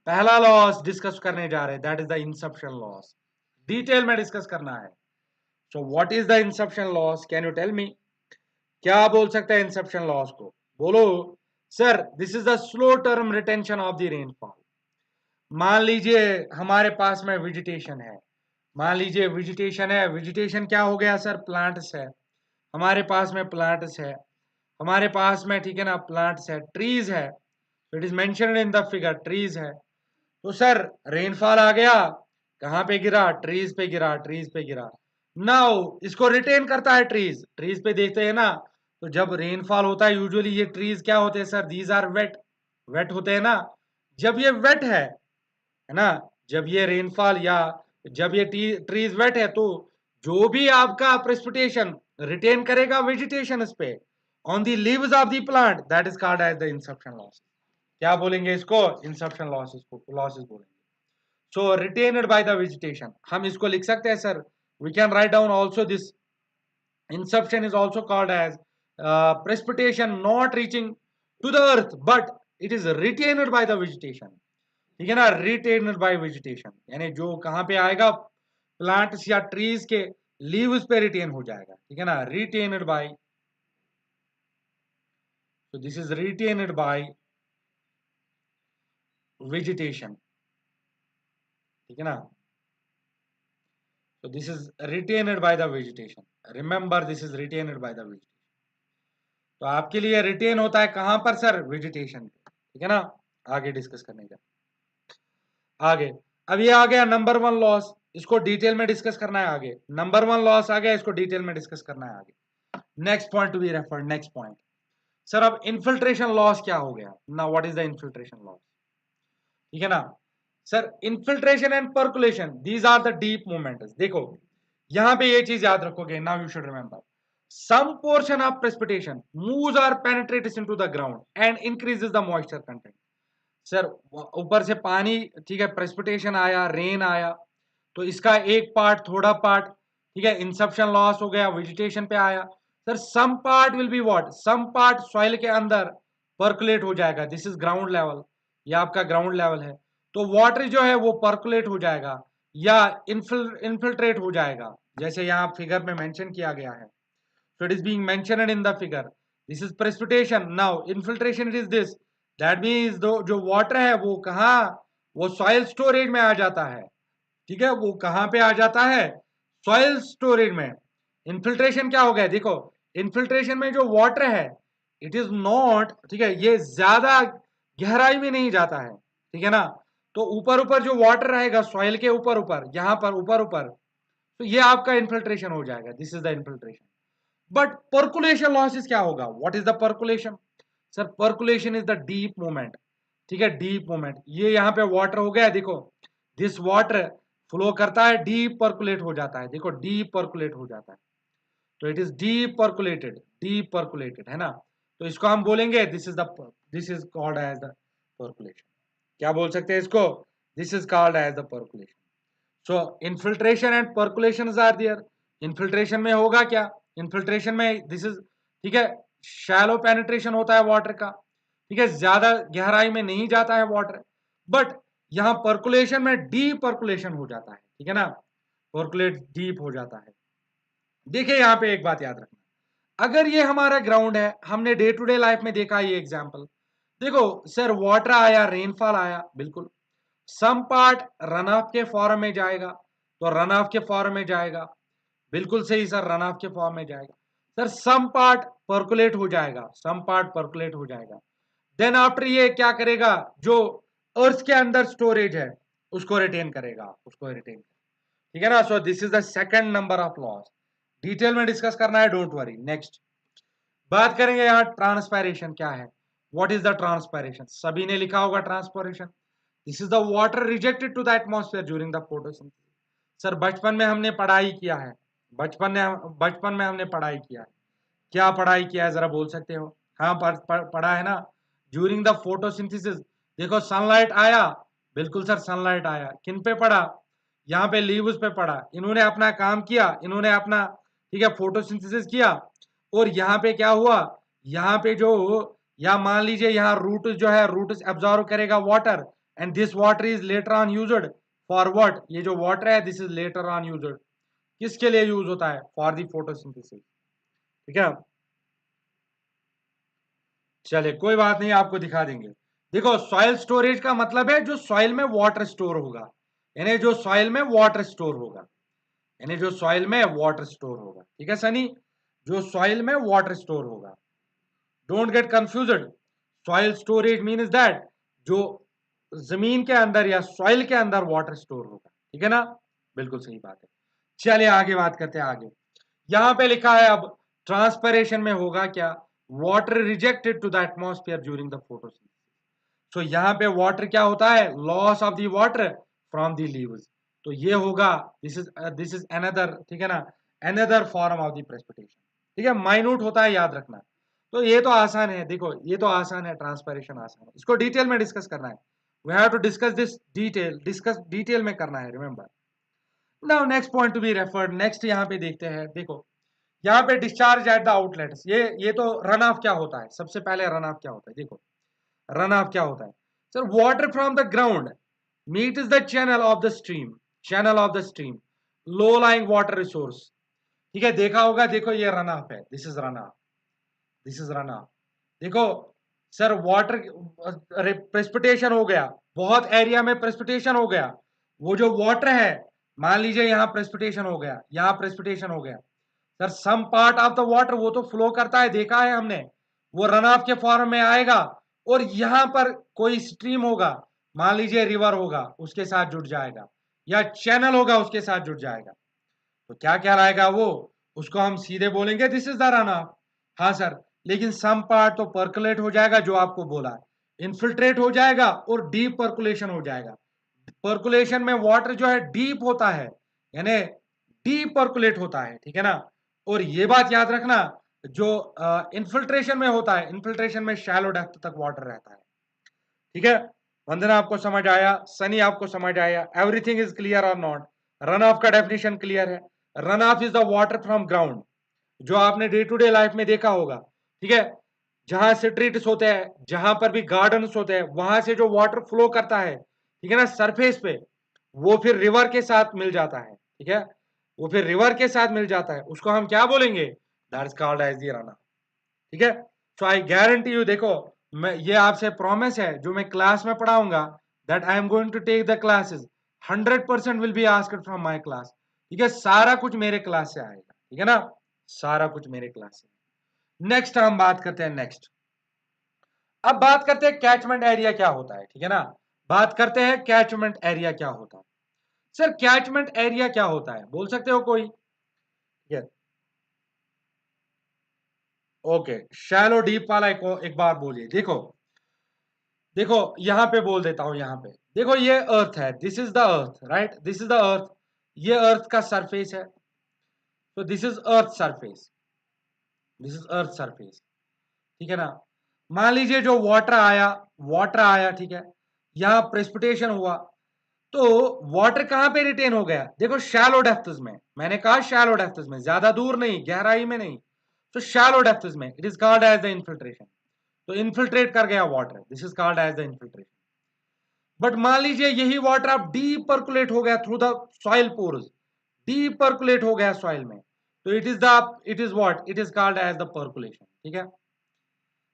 पहला लॉस डिस्कस करने जा रहे हैं, that is the inception loss, detail में डिस्कस करना है। So what is the inception loss, can you tell me, क्या बोल सकते हैं इंसेप्शन लॉस को, बोलो sir. This is the slow term retention of the rainfall. मान लीजिए हमारे पास में वेजिटेशन है, मान लीजिए वेजिटेशन है, वेजिटेशन क्या हो गया सर, प्लांट्स है, हमारे पास में प्लांट्स है, हमारे पास में, ठीक है ना, प्लांट्स है, ट्रीज है, it is mentioned in the figure, trees है। तो सर रेनफॉल आ गया, कहां पे गिरा, ट्रीज पे गिरा, ट्रीज पे गिरा। नाउ इसको रिटेन करता है ट्रीज, ट्रीज पे देखते हैं ना, तो जब रेनफॉल होता है यूजुअली ये ट्रीज क्या होते हैं sir, these are wet, wet होते हैं ना। जब ये वेट है ना, जब ये रेनफॉल या जब ये ट्रीज वेट है, तो जो भी आपका प्रेसिपिटेशन रिटेन करेगा वेजिटेशन इस पे on the leaves of the plant, that is called as the inception loss. क्या बोलेंगे इसको, इंसेप्शन लॉसेस को, लॉसेस बोलेंगे। So retained by the vegetation, हम इसको लिख सकते हैं sir, we can write down also this inception is also called as precipitation not reaching to the earth but it is retained by the vegetation। ठीक है ना, retained by vegetation यानी जो कहां पे आएगा, प्लांट्स या ट्रीज के लीव्स पे रिटेन हो जाएगा, ठीक है ना, retained by, so this is retained by vegetation, ठीक है ना। So this is retained by the vegetation, remember this is retained by the vegetation। तो आपके लिए रिटेन होता है कहां पर सर, वेजिटेशन, ठीक है ना। आगे डिस्कस करने का, आगे अब ये आ गया नंबर 1 लॉस, इसको डिटेल में डिस्कस करना है आगे। नंबर 1 लॉस आ गया, इसको डिटेल में डिस्कस करना है आगे। Next point to be referred, next point sir, अब इन्फिल्ट्रेशन लॉस क्या हो गया ना, what is the infiltration loss, ठीक है ना sir. Infiltration and percolation, these are the deep movements. देखो यहां पे ये चीज याद रखोगे, now you should remember, some portion of precipitation moves or penetrates into the ground and increases the moisture content। Sir ऊपर से पानी, ठीक है, प्रेसिपिटेशन आया, रेन आया, तो इसका एक पार्ट, थोड़ा पार्ट, ठीक है, इंसेप्शन लॉस हो गया, वेजिटेशन पे आया। Sir some part will be what, some part soil के अंदर पर्कुलेट हो जाएगा, दिस इज ग्राउंड लेवल, ये आपका ग्राउंड लेवल है। तो वाटर जो है वो पर्कुलेट हो जाएगा या इन्फिल्ट्रेट हो जाएगा, जैसे यहाँ फिगर में मेंशन किया गया है। So it is being mentioned in the figure. This is precipitation. Now infiltration it is this. That means जो water है वो कहाँ, वो soil storage में आ जाता है, ठीक है, वो कहाँ पे आ जाता है, soil storage में। infiltration क्या हो गया, देखो infiltration में जो water है it is not, ठीक है, ये ज्यादा गहराई में नहीं जाता है, ठीक है ना। तो ऊपर ऊपर जो वाटर रहेगा सॉइल के ऊपर ऊपर, यहाँ पर ऊपर ऊपर, तो ये आपका इन्फिल्ट्रेशन हो जाएगा, this is the infiltration. But percolation losses क्या होगा? What is the percolation? Sir percolation is the deep movement, ठीक है, डीप मूवमेंट। ये यहाँ पे वाटर हो गया, देखो दिस वाटर फ्लो करता है, डीप पर्कुलेट हो जाता है, देखो डीप पर्कुलेट हो जाता है, तो इट इज डीप पर्कुलेटेड है ना। तो इसको हम बोलेंगे this is called as the percolation. क्या बोल सकते हैं इसको? This is called as the percolation. So infiltration and percolation are there. Infiltration में होगा क्या? इनफिल्ट्रेशन में दिस इज, ठीक है, शैलो पेनिट्रेशन होता है वाटर का, ठीक है, ज्यादा गहराई में नहीं जाता है वाटर, बट यहां पर्कुलेशन में डीप पर्कुलेशन हो जाता है, ठीक है ना, पर्कुलेट डीप हो जाता है। देखिए यहां पे एक बात याद रखना, अगर ये हमारा ग्राउंड है, हमने डे टू डे लाइफ में देखा ये एग्जाम्पल, देखो सर वाटर आया, रेनफॉल आया, बिल्कुल सम पार्ट रन ऑफ के फॉर्म में जाएगा, तो रन ऑफ के फॉर्म में जाएगा, बिल्कुल सही सर, रन ऑफ के फॉर्म में जाएगा। सर सम पार्ट पर्कुलेट हो जाएगा, सम पार्ट पर्कुलेट हो जाएगा, देन आफ्टर ये क्या करेगा, जो अर्थ के अंदर स्टोरेज है उसको रिटेन करेगा, उसको रिटेन, ठीक है ना। सो this is the second number of loss, detail में डिस्कस करना है, डोंट वरी। नेक्स्ट बात करेंगे यहाँ ट्रांसपायरेशन क्या है। What is the transpiration? सभी ने लिखा होगा transpiration, this is the water rejected to the atmosphere during the photosynthesis. Sir बचपन में हमने पढ़ाई किया है, बचपन में हमने पढ़ाई किया है, क्या पढ़ाई किया है जरा बोल सकते हो? हाँ पढ़ा है ना, ड्यूरिंग द फोटोसिंथेसिस, देखो सनलाइट आया, बिल्कुल सर सनलाइट आया, किन पे पड़ा? यहाँ पे लीव्स पे पड़ा, इन्होंने अपना काम किया, इन्होंने अपना, ठीक है, फोटोसिंथेसिस किया, और यहाँ पे क्या हुआ, यहाँ पे जो, या मान लीजिए यहाँ रूट जो है, रूट एब्जॉर्व करेगा water, and this water is later on used for what? ये जो वाटर है this is later on used, किसके लिए यूज होता है? फॉर दी फोटोसिंथेसिस, ठीक है। चलिए कोई बात नहीं, आपको दिखा देंगे। देखो सॉइल स्टोरेज का मतलब है जो सॉइल में वाटर स्टोर होगा, यानी जो सॉइल में वाटर स्टोर होगा, यानी जो सॉइल में वाटर स्टोर होगा, ठीक है सनी, जो सॉइल में वाटर स्टोर होगा, don't get confused. Soil storage means that जो जमीन के अंदर या सॉइल के अंदर वाटर स्टोर होगा, ठीक है ना, बिल्कुल सही बात है। चलिए आगे बात करते हैं। आगे यहां पे लिखा है अब ट्रांसपरेशन में होगा क्या? Water rejected to the atmosphere during the photosynthesis. So यहाँ पे वाटर क्या होता है? Loss of the water from the leaves, तो ये होगा, दिस इज अनदर, ठीक है ना, another form of the precipitation, ठीक है, माइन्यूट होता है, याद रखना। तो ये तो आसान है, देखो ये तो आसान है, ट्रांसपरेशन आसान है, इसको डिटेल में डिस्कस करना है, we have to discuss this detail में करना है, remember. Now next point to be referred, next यहाँ पे देखते हैं, देखो यहाँ पे डिस्चार्ज एट द आउटलेट्स, ये तो रन ऑफ क्या होता है, सबसे पहले रन ऑफ क्या होता है, देखो रन ऑफ क्या होता है? Sir water from the ground meet is the channel of the stream, low lying water resource, ठीक है, देखा होगा, देखो ये रन ऑफ है, this is run off, this is run off. देखो सर वाटर प्रेसिपिटेशन हो गया, बहुत एरिया में प्रेसिपिटेशन हो गया, वो जो वाटर है, मान लीजिए यहाँ प्रेसिपिटेशन हो गया, यहाँ प्रेसिपिटेशन हो गया, sir some part of the water वो तो फ्लो करता है, देखा है हमने, वो रन ऑफ के फॉर्म में आएगा, और यहां पर कोई स्ट्रीम होगा, मान लीजिए रिवर होगा, उसके साथ जुड़ जाएगा, या चैनल होगा उसके साथ जुड़ जाएगा, तो क्या कहलाएगा वो? उसको हम सीधे बोलेंगे this is the run of. हाँ सर, लेकिन सम पार्ट तो पर्कुलेट हो जाएगा, जो आपको बोला, इन्फिल्ट्रेट हो जाएगा और डीप पर्कुलेशन हो जाएगा। पर्कुलेशन में वाटर जो है डीप होता है, यानी डीप पर्कुलेट होता है, ठीक है ना। और ये बात याद रखना, जो इन्फिल्ट्रेशन में होता है, इन्फिल्ट्रेशन में शैलो डेप्थ तक वाटर रहता है, ठीक है। वंदना आपको समझ आया, सनी आपको समझ आया, एवरीथिंग इज क्लियर और नॉट? रन ऑफ का डेफिनेशन क्लियर है? Run of is the water from ground, जो आपने डे टू डे लाइफ में देखा होगा, ठीक है, जहां स्ट्रीट्स होते हैं, जहां पर भी गार्डन्स होते हैं, वहां से जो वाटर फ्लो करता है, ठीक है ना, सरफेस पे, वो फिर रिवर के साथ मिल जाता है, ठीक है, वो फिर रिवर के साथ मिल जाता है, उसको हम क्या बोलेंगे? That is called as the run off, ठीक है। सो आई गारंटी यू, देखो मैं ये आपसे प्रॉमिस है, जो मैं क्लास में पढ़ाऊंगा, that I am going to take the classes, 100% will be asked from my class, ठीक है, सारा कुछ मेरे क्लास से आएगा, ठीक है ना, सारा कुछ मेरे क्लास से। नेक्स्ट हम बात करते हैं, नेक्स्ट अब बात करते हैं कैचमेंट एरिया क्या होता है, ठीक है ना, बात करते हैं कैचमेंट एरिया क्या होता है। सर कैचमेंट एरिया क्या होता है, बोल सकते हो कोई? ओके, शैलो डीप वाला एक बार बोलिए। देखो देखो यहां पे बोल देता हूं, यहां पे देखो, ये अर्थ है, this is the earth, right, this is the earth, ये अर्थ का सरफेस है, तो this is earth surface, this is earth surface, ठीक है ना। मान लीजिए जो वाटर आया, ठीक है, यहां प्रेसिपिटेशन हुआ, तो वाटर कहां पे रिटेन हो गया, देखो शैलो डेप्थ्स में, मैंने कहा शैलो डेप्थ्स में, ज्यादा दूर नहीं, गहराई में नहीं, तो शैलो डेप्थ्स में, it is called as the infiltration, तो इन्फिल्ट्रेट कर गया water, this is called as the infiltration. But मान लीजिए यही वाटर अब डीप पर्कुलेट हो गया through the soil pores, deep percolate हो गया सॉइल में, तो it is what, it is called as the percolation, ठीक है,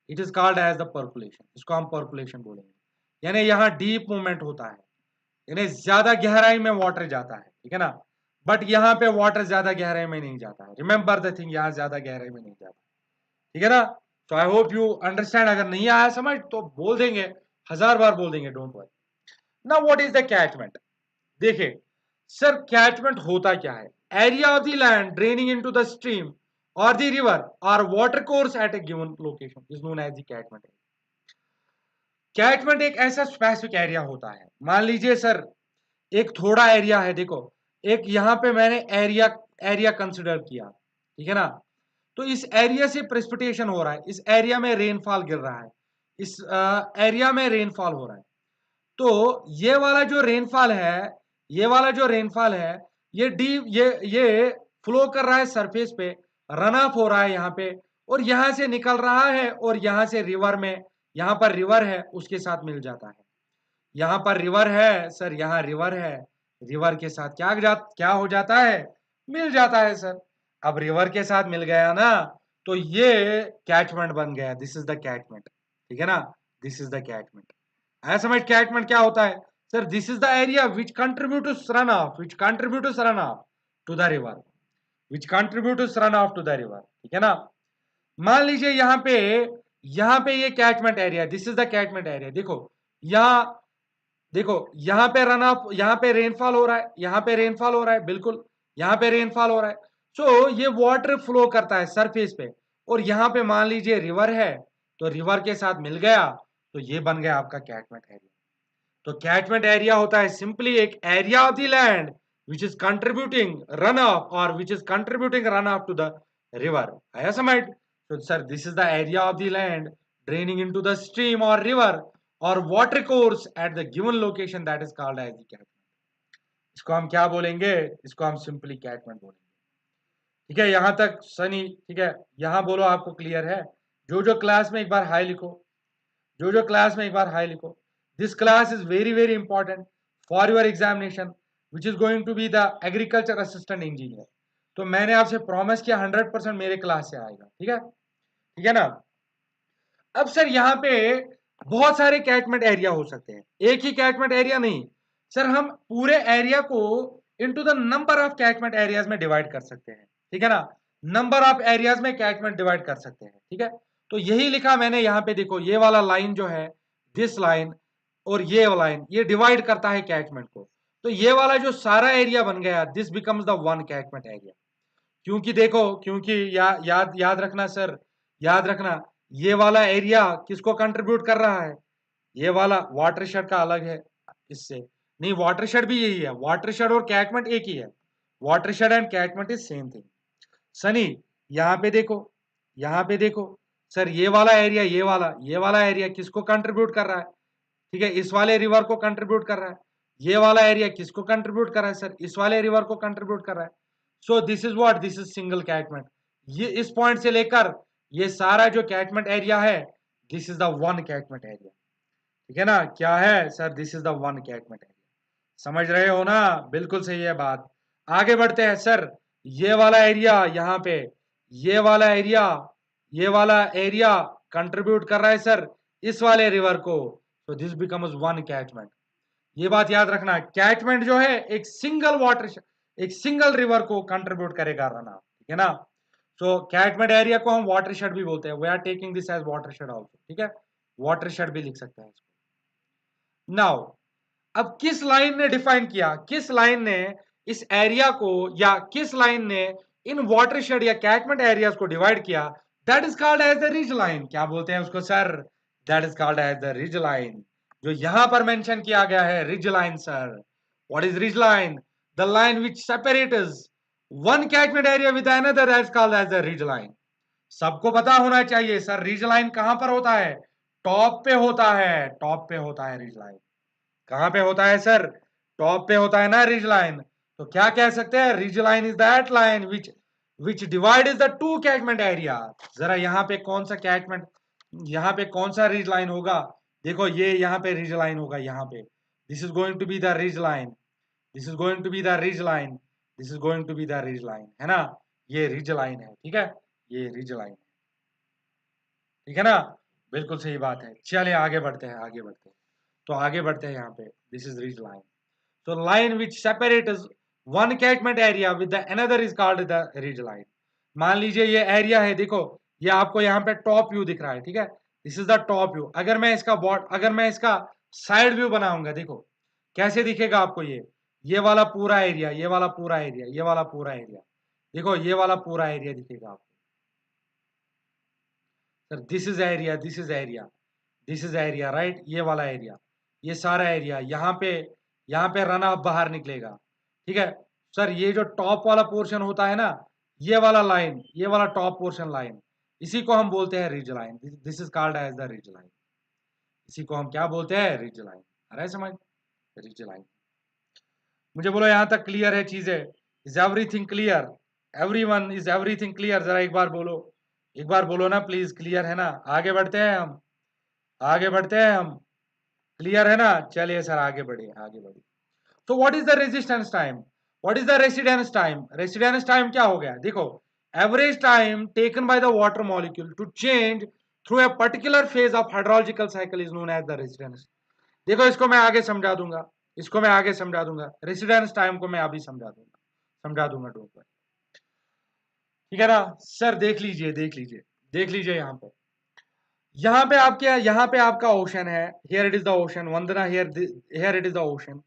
it is called as the percolation, इसको हम पर्कुलेशन बोलेंगे। यानी यहाँ डीप मूवमेंट होता है, यानी ज्यादा गहराई में वाटर जाता है, ठीक है ना, बट यहाँ पे वाटर ज्यादा गहराई में नहीं जाता है, रिमेंबर द थिंग, यहाँ ज्यादा गहराई में नहीं जाता, ठीक है ना। तो आई होप यू अंडरस्टैंड, अगर नहीं आया समझ तो बोल देंगे, 1000 बार बोल देंगे, don't worry. Now what is the catchment, देखिए सर कैचमेंट होता क्या है, area of the land draining into the stream और द रिवर और water course at a given location is known as the catchment. Catchment एक ऐसा specific area होता है, मान लीजिए सर एक थोड़ा एरिया है, देखो एक यहाँ पे मैंने एरिया एरिया कंसिडर किया, ठीक है ना, तो इस एरिया से प्रेसिपिटेशन हो रहा है, इस एरिया में रेनफॉल गिर रहा है, इस एरिया में रेनफॉल हो रहा है, तो ये वाला जो रेनफॉल है, ये वाला जो रेनफॉल है, ये डीप ये फ्लो कर रहा है सरफेस पे, रन ऑफ हो रहा है यहाँ पे, और यहां से निकल रहा है, और यहां से रिवर में, यहां पर रिवर है उसके साथ मिल जाता है, यहां पर रिवर है सर, यहाँ रिवर है, रिवर के साथ क्या हो जाता है, मिल जाता है सर। अब रिवर के साथ मिल गया ना, तो ये कैचमेंट बन गया, दिस इज द कैचमेंट, ठीक है ना, दिस इज द कैचमेंट। आया समझ कैचमेंट क्या होता है, sir this is the area which contribute to run off, which contribute to run off to the river, which contribute to run off to the river, ठीक है ना। मान लीजिए यहाँ पे ये catchment area, this is the catchment area, यहाँ देखो यहाँ पे रन ऑफ, यहाँ पे रेनफॉल हो रहा है, यहाँ पे रेनफॉल हो रहा है, बिल्कुल यहाँ पे रेनफॉल हो रहा है, सो ये वाटर फ्लो करता है सरफेस पे, और यहाँ पे मान लीजिए रिवर है, तो रिवर के साथ मिल गया, तो ये बन गया आपका कैचमेंट एरिया। तो कैचमेंट एरिया होता है सिंपली एक area of the land which is contributing run off और which is contributing run off to the river. आया समझ, तो sir this is the area of the land draining into the stream और river और water course at the given location, that is called as the catchment. इसको हम क्या बोलेंगे, इसको हम सिंपली कैचमेंट बोलेंगे, ठीक है, यहां तक सनी, ठीक है, यहां बोलो आपको क्लियर है, जो क्लास में एक बार हाई लिखो, जो क्लास में एक बार हाई लिखो। This class is very very important for your examination which is going to be the agriculture assistant engineer. तो मैंने आपसे प्रॉमिस किया 100% मेरे क्लास से आएगा, ठीक है ना। अब सर यहाँ पे बहुत सारे कैचमेंट एरिया हो सकते हैं, एक ही कैचमेंट एरिया नहीं, सर हम पूरे एरिया को into the number of catchment areas में डिवाइड कर सकते हैं, ठीक है ना, नंबर ऑफ एरियाज में कैचमेंट डिवाइड कर सकते हैं, ठीक है। तो यही लिखा मैंने यहाँ पे, देखो ये वाला लाइन जो है, दिस लाइन और ये लाइन, ये डिवाइड करता है कैचमेंट को, तो ये वाला जो सारा एरिया बन गया, this becomes the one catchment area. क्योंकि देखो, क्योंकि याद रखना सर, याद रखना, ये वाला एरिया किसको कंट्रीब्यूट कर रहा है, ये वाला वाटरशेड का अलग है इससे, नहीं वाटरशेड भी यही है, वाटरशेड और कैचमेंट एक ही है, watershed and catchment is same thing. Sunny यहाँ पे देखो, यहाँ पे देखो सर, ये वाला एरिया, ये वाला एरिया किसको कंट्रीब्यूट कर रहा है, ठीक है, इस वाले रिवर को कंट्रीब्यूट कर रहा है, ये वाला एरिया किसको कंट्रीब्यूट कर रहा है सर, इस वाले रिवर को कंट्रीब्यूट कर रहा है। सो this is what, this is single catchment, ये इस पॉइंट से लेकर ये सारा जो कैचमेंट एरिया है, this is the one catchment area, ठीक है ना, क्या है sir, this is the one catchment area. समझ रहे हो ना, बिल्कुल सही है बात। आगे बढ़ते हैं सर, ये वाला एरिया यहाँ पे, ये वाला एरिया, ये वाला एरिया कंट्रीब्यूट कर रहा है सर इस वाले रिवर को, तो दिस बिकम्स वन कैचमेंट। ये बात याद रखना, कैचमेंट जो है एक सिंगल वाटर, एक सिंगल रिवर को कंट्रीब्यूट करेगा रना, ठीक है ना। सो कैचमेंट एरिया को हम वाटरशेड भी बोलते हैं, we are taking this as watershed also, ठीक है, वाटरशेड भी लिख सकते हैं इसको। नाउ अब किस लाइन ने डिफाइन किया, किस लाइन ने इस एरिया को, या किस लाइन ने इन वाटरशेड या कैचमेंट एरियाज को डिवाइड किया, that is called as the ridge line. क्या बोलते हैं उसको sir? That is called as the ridge line. जो यहां पर मेंशन किया गया है ridge line sir. What is ridge line? The line which separates one catchment area with another that is called as the ridge line. सबको पता होना चाहिए सर, रिज लाइन कहां पर होता है? टॉप पे होता है, टॉप पे होता है रिज लाइन। कहां पे होता है सर? टॉप पे होता है ना रिज लाइन। तो क्या कह सकते हैं? Ridge line is that line which divide is the two catchment area. जरा यहाँ पे कौन सा कैचमेंट, यहाँ पे कौन सा रिज लाइन होगा? देखो ये यहाँ पे रिज लाइन होगा, यहाँ पे this is going to be the ridge line, this is going to be the ridge line, this is going to be the ridge line, है ना? ये रिज लाइन है, ठीक है, ये रिज लाइन, ठीक है ना? बिल्कुल सही बात है। चलिए आगे बढ़ते हैं, आगे बढ़ते हैं। तो आगे बढ़ते हैं यहाँ पे, this is ridge line. So line which separates one catchment area with the another is called the ridge line. मान लीजिए ये एरिया है, देखो ये आपको यहाँ पे टॉप व्यू दिख रहा है, ठीक है, this is the top view. अगर मैं इसका साइड व्यू बनाऊंगा, देखो कैसे दिखेगा आपको ये वाला पूरा एरिया, ये वाला पूरा एरिया, ये वाला पूरा एरिया, देखो ये वाला पूरा एरिया दिखेगा आपको sir. This is area, this is area, this is area, right? ये वाला एरिया, ये सारा एरिया, यहाँ पे रन ऑफ बाहर निकलेगा, ठीक है सर। ये जो टॉप वाला पोर्शन होता है ना, ये वाला लाइन, ये वाला टॉप पोर्शन लाइन, इसी को हम बोलते हैं ridge line. This is called as the ridge line. इसी को हम क्या बोलते हैं? Ridge line. आ रहा है समझ? Ridge line. मुझे बोलो यहाँ तक क्लियर है चीजें? Is everything clear? Everyone, is everything clear? जरा एक बार बोलो, एक बार बोलो ना प्लीज, क्लियर है ना? आगे बढ़ते हैं हम, आगे बढ़ते हैं हम, क्लियर है ना? चलिए सर आगे बढ़िए, आगे बढ़िए। तो what is the resistance time? What is the residence time? Residence time क्या हो गया? देखो average time taken by the water molecule to change through a particular phase of hydrological cycle is known as the residence. देखो इसको मैं आगे समझा दूंगा, इसको मैं आगे समझा दूंगा, रेसिडेंस टाइम को मैं अभी समझा दूंगा, डोंट वरी, ठीक है ना सर? देख लीजिए, देख लीजिए, देख लीजिए यहाँ पे आपका ओशन है, here it is the ocean, Vandana, here it is the ocean.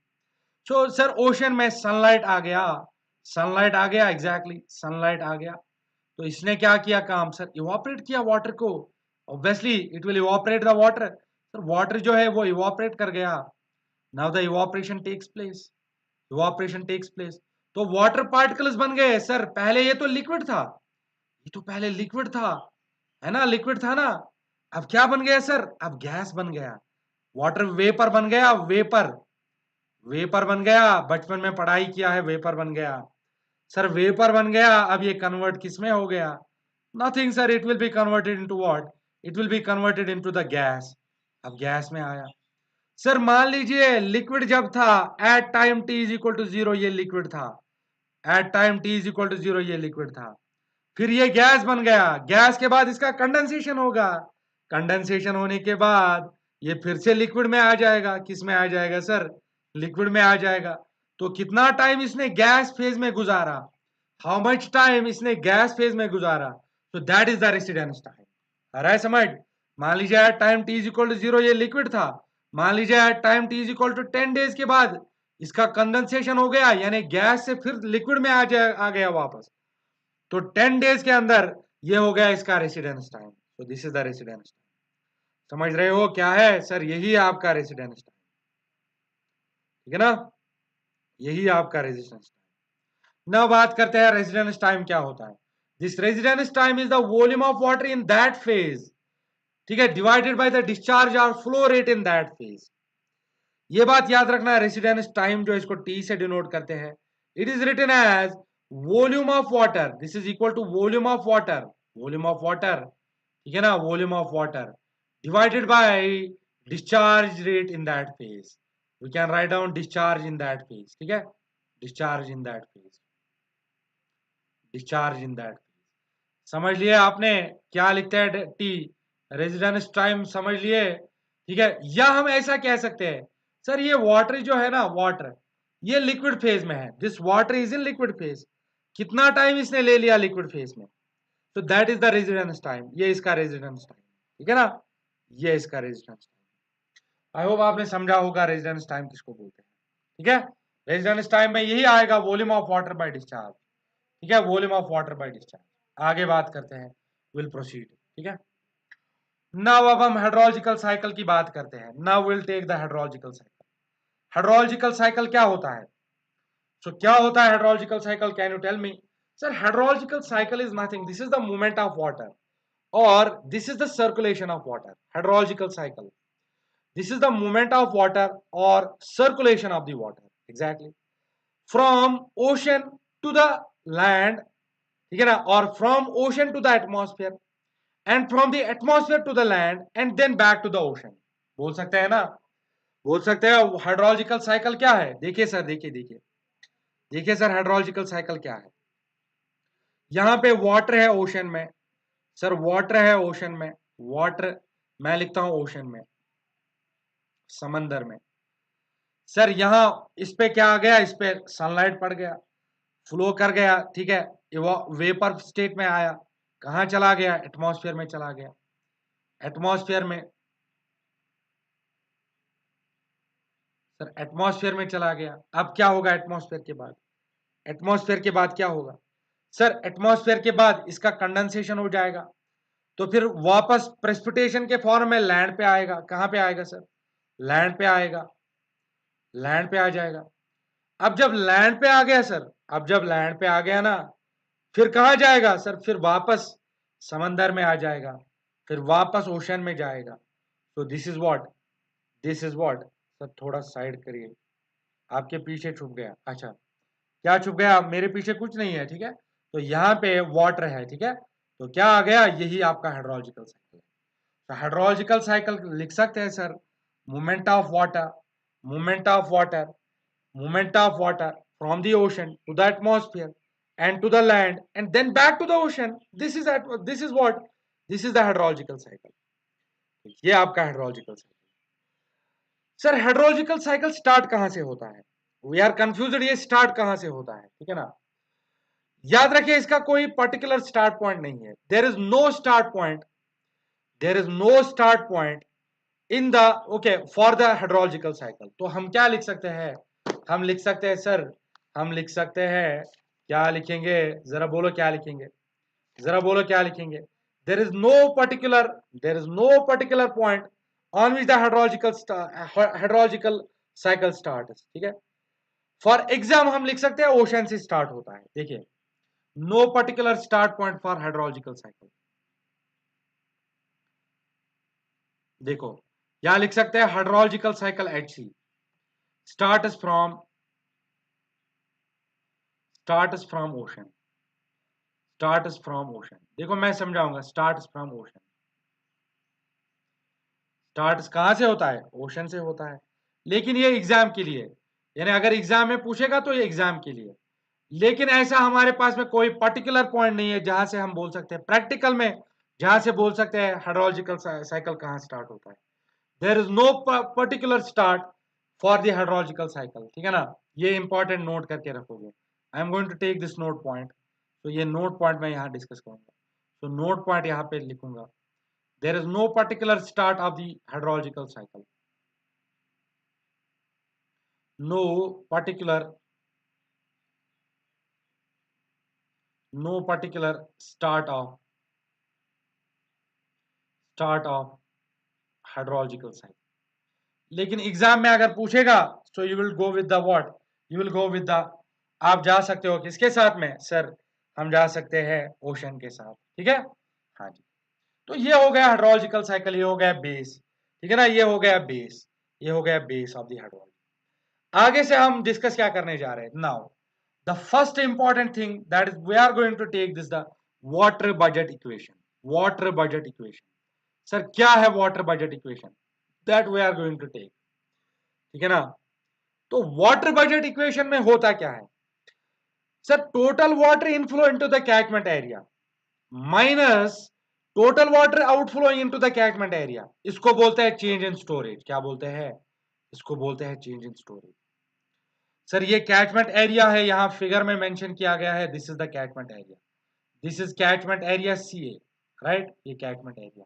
So sir ocean में सनलाइट आ गया, सनलाइट आ गया, एग्जैक्टली सनलाइट आ गया। तो इसने क्या किया काम सर? इवापोरेट किया वाटर को। Obviously it will evaporate the water sir, water जो है वो इवापोरेट कर गया। Now the evaporation takes place, evaporation takes place. तो वाटर पार्टिकल्स बन गए सर। पहले ये तो लिक्विड था, ये तो पहले लिक्विड था, है ना? लिक्विड था ना। अब क्या बन गया सर? अब गैस बन गया, वाटर वेपर बन गया, वेपर, वेपर बन गया। बचपन में पढ़ाई किया है, वेपर बन गया सर, वेपर बन गया। अब ये कन्वर्ट किस में हो गया? Nothing sir, it will be converted into what? It will be converted into the gas. अब गैस में आया सर। मान लीजिए लिक्विड जब था, at time T is equal to zero ये लिक्विड था, at time T is equal to zero ये लिक्विड था। फिर ये गैस बन गया, गैस के बाद इसका कंडेंसेशन होगा, कंडेंसेशन होने के बाद ये फिर से लिक्विड में आ जाएगा। किस में आ जाएगा सर? लिक्विड में आ जाएगा। तो कितना टाइम इसने गैस फेज में गुजारा? हाउ मच टाइम इसने गैस फेज में गुजारा? तो that is the residence time. आ रहा है समझ? मान लीजिए at time T is equal to zero ये लिक्विड था, मान लीजिए at time T is equal to 10 days के बाद इसका कंडेंसेशन हो गया, यानी गैस से फिर लिक्विड में आ गया वापस। तो 10 डेज के अंदर ये हो गया इसका रेसिडेंस टाइम। तो this is the residence time. समझ रहे हो क्या है सर? यही है आपका रेसिडेंस टाइम, ठीक है ना? यही आपका रेजिस्टेंस टाइम। now बात करते हैं रेजिस्टेंस टाइम क्या होता है। This resistance time is the volume of water in that phase, ठीक है, डिवाइडेड बाय द डिस्चार्ज और flow rate in that phase. ये बात याद रखना, रेजिस्टेंस टाइम जो इसको टी से डिनोट करते हैं, it is written as volume of water, this is equal to volume of water, volume of water, ठीक है ना, volume of water divided by discharge rate in that phase. We can write down discharge in that phase, ठीक है, discharge in that phase, discharge in that phase. समझ लिए आपने क्या लिखते हैं टी? रेजिडेंस टाइम समझ लिए, ठीक है। या हम ऐसा कह सकते हैं सर ये वाटर जो है ना, वाटर ये लिक्विड फेज में है, this water is in liquid phase. कितना टाइम इसने ले लिया लिक्विड फेज में? तो that is the residence time, ये इसका रेजिडेंस टाइम, ठीक है ना, ये इसका रेजिडेंस टाइम। आई होप आपने समझा होगा रेजिडेंस टाइम किसको बोलते हैं, ठीक है। रेजिडेंस टाइम में यही आएगा, volume of water bye discharge, ठीक है, volume of water bye discharge. आगे बात करते हैं, विल प्रोसीड, ठीक है। नाउ अब हम हाइड्रोलॉजिकल साइकिल की बात करते हैं। Now will take the hydrological cycle. Hydrological cycle क्या होता है? क्या होता है hydrological cycle? Can you tell me? Sir, hydrological cycle is nothing, this is the movement of water or this is the circulation of water. Hydrological cycle, this is the movement of water or circulation of the water, exactly, from ocean to the land, ठीक है ना, or from ocean to the atmosphere and from the atmosphere to the land and then back to the ocean. बोल सकते हैं ना, बोल सकते हैं हाइड्रोलॉजिकल साइकिल क्या है? देखिए सर, देखिए सर, हाइड्रोलॉजिकल साइकिल क्या है। यहां पे वाटर है ओशन में, सर वाटर है ओशन में, वाटर मैं लिखता हूं ओशन में, समंदर में। सर यहां इस पे क्या आ गया? इस पे सनलाइट पड़ गया, फ्लो कर गया, ठीक है, वेपर स्टेट में आया, कहां चला गया? एटमॉस्फेयर में चला गया। एटमॉस्फेयर में, सर एटमॉस्फेयर में चला गया। अब क्या होगा एटमॉस्फेयर के बाद? एटमॉस्फेयर के बाद क्या होगा? सर एटमॉस्फेयर के बाद इसका कंडेंसेशन हो जाएगा, तो फिर वापस प्रेसिपिटेशन के फॉर्म में लैंड पे आएगा। कहां पे आएगा सर? लैंड पे आएगा, लैंड पे आ जाएगा। अब जब लैंड पे आ गया सर, अब जब लैंड पे आ गया ना, फिर कहां जाएगा सर? फिर वापस समंदर में आ जाएगा, फिर वापस ओशन में जाएगा। तो this is what, this is what. Sir थोड़ा साइड करिए, आपके पीछे छुप गया। अच्छा, क्या छुप गया? मेरे पीछे कुछ नहीं है, ठीक है। तो यहाँ पे वाटर है, ठीक है, तो क्या आ गया? यही आपका हाइड्रोलॉजिकल साइकिल है। तो हाइड्रोलॉजिकल साइकिल लिख सकते हैं sir, movement of water, movement of water, movement of water from the ocean to the atmosphere and to the land and then back to the ocean. This is what, this is the hydrological cycle. ये आपका hydrological cycle. Sir hydrological cycle start कहां से होता है? We are confused, ये start कहां से होता है, ठीक है ना। याद रखिए इसका कोई पर्टिकुलर स्टार्ट पॉइंट नहीं है। There is no start point, there is no start point in the, okay, for the hydrological cycle. तो हम क्या लिख सकते हैं? हम लिख सकते हैं सर, हम लिख सकते हैं, क्या लिखेंगे? जरा बोलो क्या लिखेंगे, जरा बोलो क्या लिखेंगे। There is no particular, there is no particular point on which the hydrological cycle start, ठीक है। फॉर एग्जाम हम लिख सकते हैं ओशन से स्टार्ट होता है। देखिए, no particular start point for hydrological cycle. देखो, क्या लिख सकते हैं? Hydrological cycle at sea start from, start from ocean, start from ocean. देखो मैं समझाऊंगा, स्टार्ट फ्रॉम ओशन। स्टार्ट कहां से होता है? ओशन से होता है। लेकिन ये एग्जाम के लिए, यानी अगर एग्जाम में पूछेगा तो ये एग्जाम के लिए, लेकिन ऐसा हमारे पास में कोई पर्टिकुलर पॉइंट नहीं है जहां से हम बोल सकते हैं प्रैक्टिकल में, जहां से बोल सकते हैं हाइड्रोलॉजिकल साइकिल कहां स्टार्ट होता है। There is no particular start for the hydrological cycle, ठीक है ना। ये इंपॉर्टेंट नोट करके रखोगे। I am going to take this note point, तो ये नोट पॉइंट मैं यहाँ डिस्कस करूंगा। तो नोट पॉइंट यहाँ पे लिखूंगा, there is no particular start of the hydrological cycle, no particular, no particular start of hydrological cycle। लेकिन एग्जाम में अगर पूछेगा so you will go with the what, you will go with the, आप जा सकते हो किसके साथ में? सर हम जा सकते हैं ओशन के साथ, ठीक है। हाँ जी, तो ये हो गया हाइड्रोलॉजिकल साइकिल, ये हो गया बेस, ठीक है ना, ये हो गया बेस, ये हो गया बेस ऑफ द हाइड्रोलॉजी। आगे से हम डिस्कस क्या करने जा रहे हैं? Now the first important thing that is we are going to take this the water budget equation. Water budget equation, sir क्या है water budget equation? That we are going to take, ठीक है ना। तो वाटर बजट इक्वेशन में होता क्या है? Sir total water inflow into the catchment area minus total water outflow into the catchment area, इसको बोलते हैं चेंज इन स्टोरेज। क्या बोलते हैं? इसको बोलते हैं चेंज इन स्टोरेज। सर ये कैचमेंट एरिया है, यहां फिगर में मेंशन किया गया है, this is the catchment area, this is catchment area C A, right, ये कैचमेंट एरिया।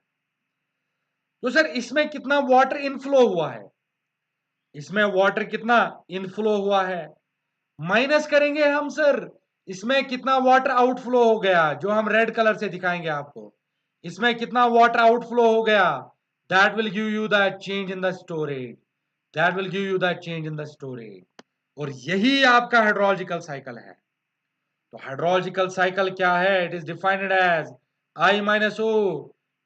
तो सर इसमें कितना वाटर इनफ्लो हुआ है? इसमें वाटर कितना इनफ्लो हुआ है, माइनस करेंगे हम सर इसमें कितना वाटर आउटफ्लो हो गया, जो हम रेड कलर से दिखाएंगे आपको। इसमें कितना वाटर आउटफ्लो हो गया, that will give you the change in the storage, that will give you the change in the storage. और यही आपका हाइड्रोलॉजिकल साइकिल है। तो हाइड्रोलॉजिकल साइकिल क्या है, it is defined as I minus O,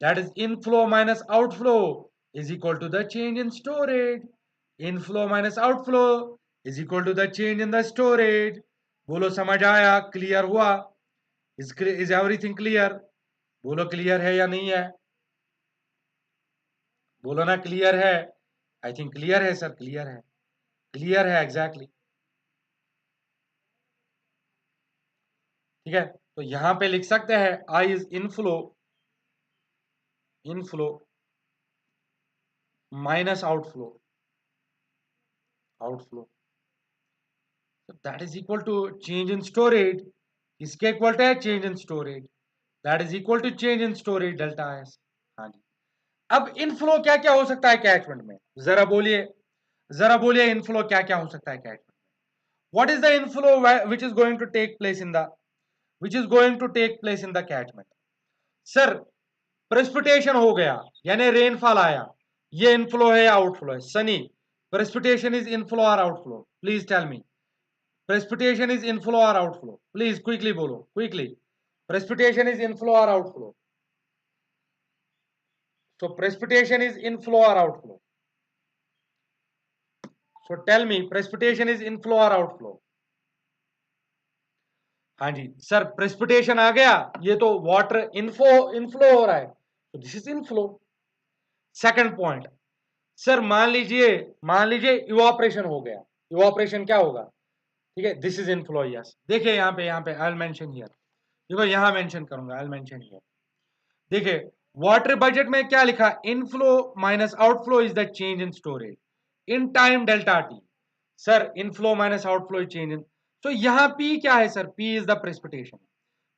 that is inflow minus outflow, is equal to the change in storage. Inflow minus outflow is equal to the change in the storage. बोलो समझ आया, clear हुआ? is everything clear? बोलो clear है या नहीं है? बोलो ना क्लियर है। आई थिंक क्लियर है सर, क्लियर है, क्लियर है एग्जैक्टली। ठीक है, तो यहां पे लिख सकते हैं I is inflow, inflow minus outflow, outflow, that is equal to change in storage. इसके इक्वल टू है change in storage, that is equal to change in storage delta S. हाँ जी, अब इनफ्लो क्या क्या हो सकता है कैचमेंट में, जरा बोलिए, जरा बोलिए इनफ्लो क्या क्या हो सकता है कैचमेंट में। What is the inflow which is going to take place in the, which is going to take place in the catchment? Sir precipitation हो गया, यानी रेनफॉल आया, ये इनफ्लो है या आउटफ्लो है? सनी, प्रेसिपिटेशन इज इनफ्लो और outflow? Please tell me, precipitation is inflow और आउटफ्लो? प्लीज क्विकली बोलो, क्विकली, प्रेसिपिटेशन इज इनफ्लो और outflow? So precipitation is inflow or outflow? So tell me, precipitation is inflow or outflow? हाँ जी sir, precipitation आ गया, ये तो water inflow हो रहा है, तो this is inflow. Second point, sir मान लीजिए इवापोरेशन हो गया, इवापोरेशन क्या होगा? ठीक है, दिस इज इनफ्लो। यस, देखिए यहाँ पे आई विल मेंशन हियर, देखो यहाँ मेंशन करूंगा, आई विल मेंशन हियर। देखिए वाटर बजट में क्या लिखा, inflow minus outflow is the change in storage in time delta T. Sir inflow minus outflow change in, तो यहाँ पी क्या है sir? P is the precipitation,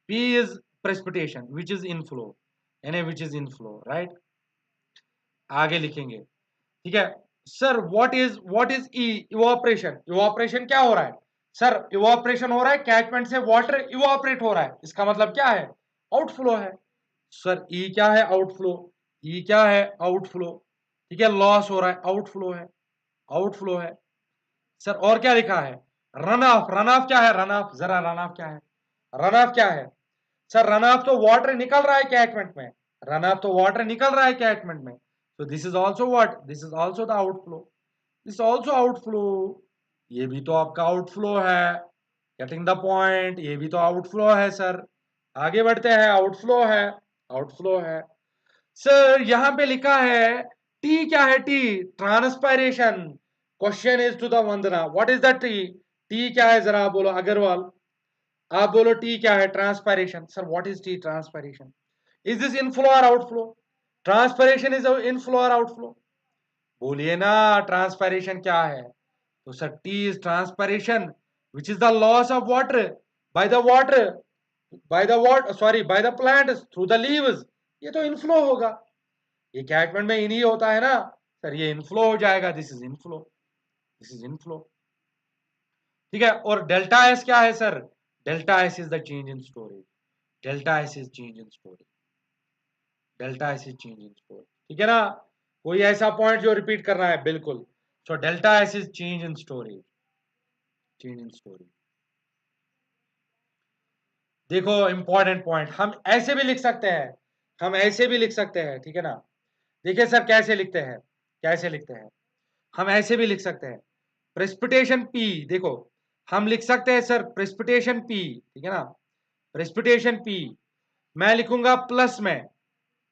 P is precipitation which is inflow, यानी which is inflow, right? आगे लिखेंगे, ठीक है। Sir what is E, evaporation, evaporation क्या हो रहा है? सर इवापोरेशन हो रहा है, कैचमेंट से वाटर इवापोरेट हो रहा है, इसका मतलब क्या है? आउटफ्लो है। सर ई क्या है? आउटफ्लो। ई क्या है? आउटफ्लो। ठीक है, लॉस हो रहा है, आउटफ्लो है, आउटफ्लो है। सर और क्या लिखा है? रन ऑफ, रन ऑफ क्या है? रन ऑफ, जरा रन ऑफ क्या है? रन ऑफ क्या है? सर रन ऑफ तो वाटर निकल रहा है कैचमेंट में, रन ऑफ तो वाटर निकल रहा है कैचमेंट में, so this is also what, this is also the outflow, this is also outflow, ये भी तो आपका आउटफ्लो है। गेटिंग द पॉइंट, ये भी तो आउटफ्लो है सर। आगे बढ़ते हैं, आउटफ्लो है, आउटफ्लो है। सर यहाँ पे लिखा है टी क्या है? T transpiration. Question is to the Vandana, what is the T? T क्या है जरा बोलो, अग्रवाल आप बोलो टी क्या है? Transpiration. Sir what is T transpiration? Is this inflow और आउटफ्लो? ट्रांसपायरेशन इज इनफ्लो और आउटफ्लो? बोलिए ना, ट्रांसपायरेशन क्या है? तो sir T is transpiration which is the loss of water bye the water, bye the water, sorry bye the plant through the leaves, ये तो inflow होगा, ये कैचमेंट में इन ही होता है ना सर, ये इनफ्लो हो जाएगा, this is inflow, this is inflow. ठीक है, और डेल्टा एस क्या है sir? Delta S is the change in storage, delta S is change in storage, delta S is change in storage. ठीक है ना, कोई ऐसा पॉइंट जो रिपीट करना है? बिल्कुल। So delta S is change in storage, change in storage. देखो इंपॉर्टेंट पॉइंट, हम ऐसे भी लिख सकते हैं, हम ऐसे भी लिख सकते हैं, ठीक है ना। देखिए सर कैसे लिखते हैं, कैसे लिखते हैं, हम ऐसे भी लिख सकते हैं, प्रेसिपिटेशन पी, देखो हम लिख सकते हैं सर प्रेसिपिटेशन पी, ठीक है ना, प्रेसिपिटेशन पी मैं लिखूंगा प्लस में,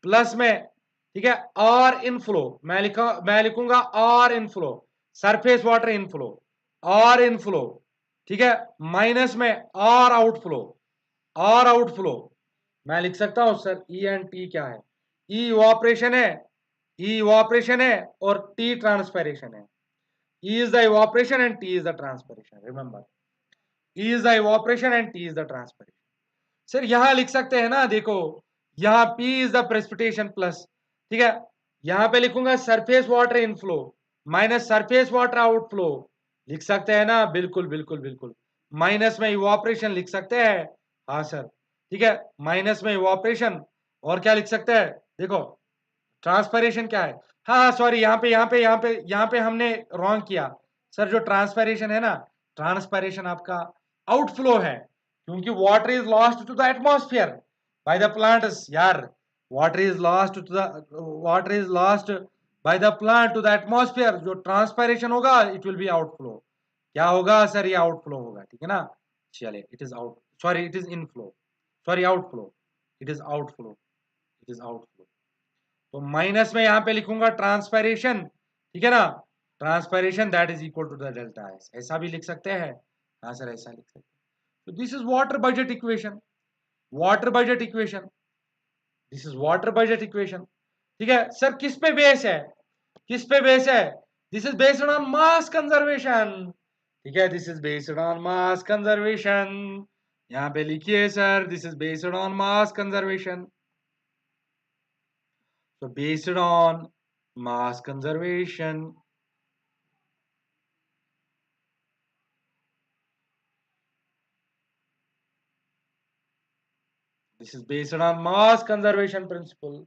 प्लस में, ठीक है, आर इनफ्लो, मैं लिखूंगा R inflow, surface water inflow, R inflow, ठीक है, माइनस में आर आउटफ्लो, आर आउटफ्लो। मैं लिख सकता हूं सर ई एंड टी क्या है? ई इवापोरेशन है, ई इवापोरेशन है और टी ट्रांसपायरेशन है। E is the evaporation and T is the transpiration, remember, E is the evaporation and T is the transpiration. Sir यहां लिख सकते हैं ना, देखो यहाँ P is the precipitation plus, ठीक है, यहां पे लिखूंगा surface water inflow minus surface water outflow, लिख सकते हैं ना? बिल्कुल बिल्कुल बिल्कुल। माइनस में इवापोरेशन लिख सकते हैं, हाँ सर, ठीक है, माइनस में इवापोरेशन और क्या लिख सकते हैं, देखो ट्रांसपैरेशन क्या है, हाँ सॉरी यहाँ पे हमने रॉन्ग किया सर। जो ट्रांसपैरेशन है ना, ट्रांसपैरेशन आपका आउटफ्लो है, क्योंकि water is lost to the atmosphere by the plants यार। Water is lost by the plant to the atmosphere. जो ट्रांसपैरेशन होगा इट विल बी आउटफ्लो। क्या होगा सर, ये आउटफ्लो होगा, ठीक है ना। चलिए it is out, sorry it is inflow, sorry outflow, it is outflow, it is outflow. तो माइनस में यहां पे लिखूंगा ट्रांसपैरेशन, ठीक है ना। Transpiration that is equal to the delta S, ऐसा भी लिख सकते हैं। हाँ सर ऐसा लिख सकते हैं। तो this is water budget equation, water budget equation, this is water budget equation. ठीक है सर, किस पे बेस है, किस पे बेस है, this is based on mass conservation. ठीक है, this is based on mass conservation. यहां पे लिखिए sir, this is based on mass conservation. So based on mass conservation, this is based on mass conservation principle।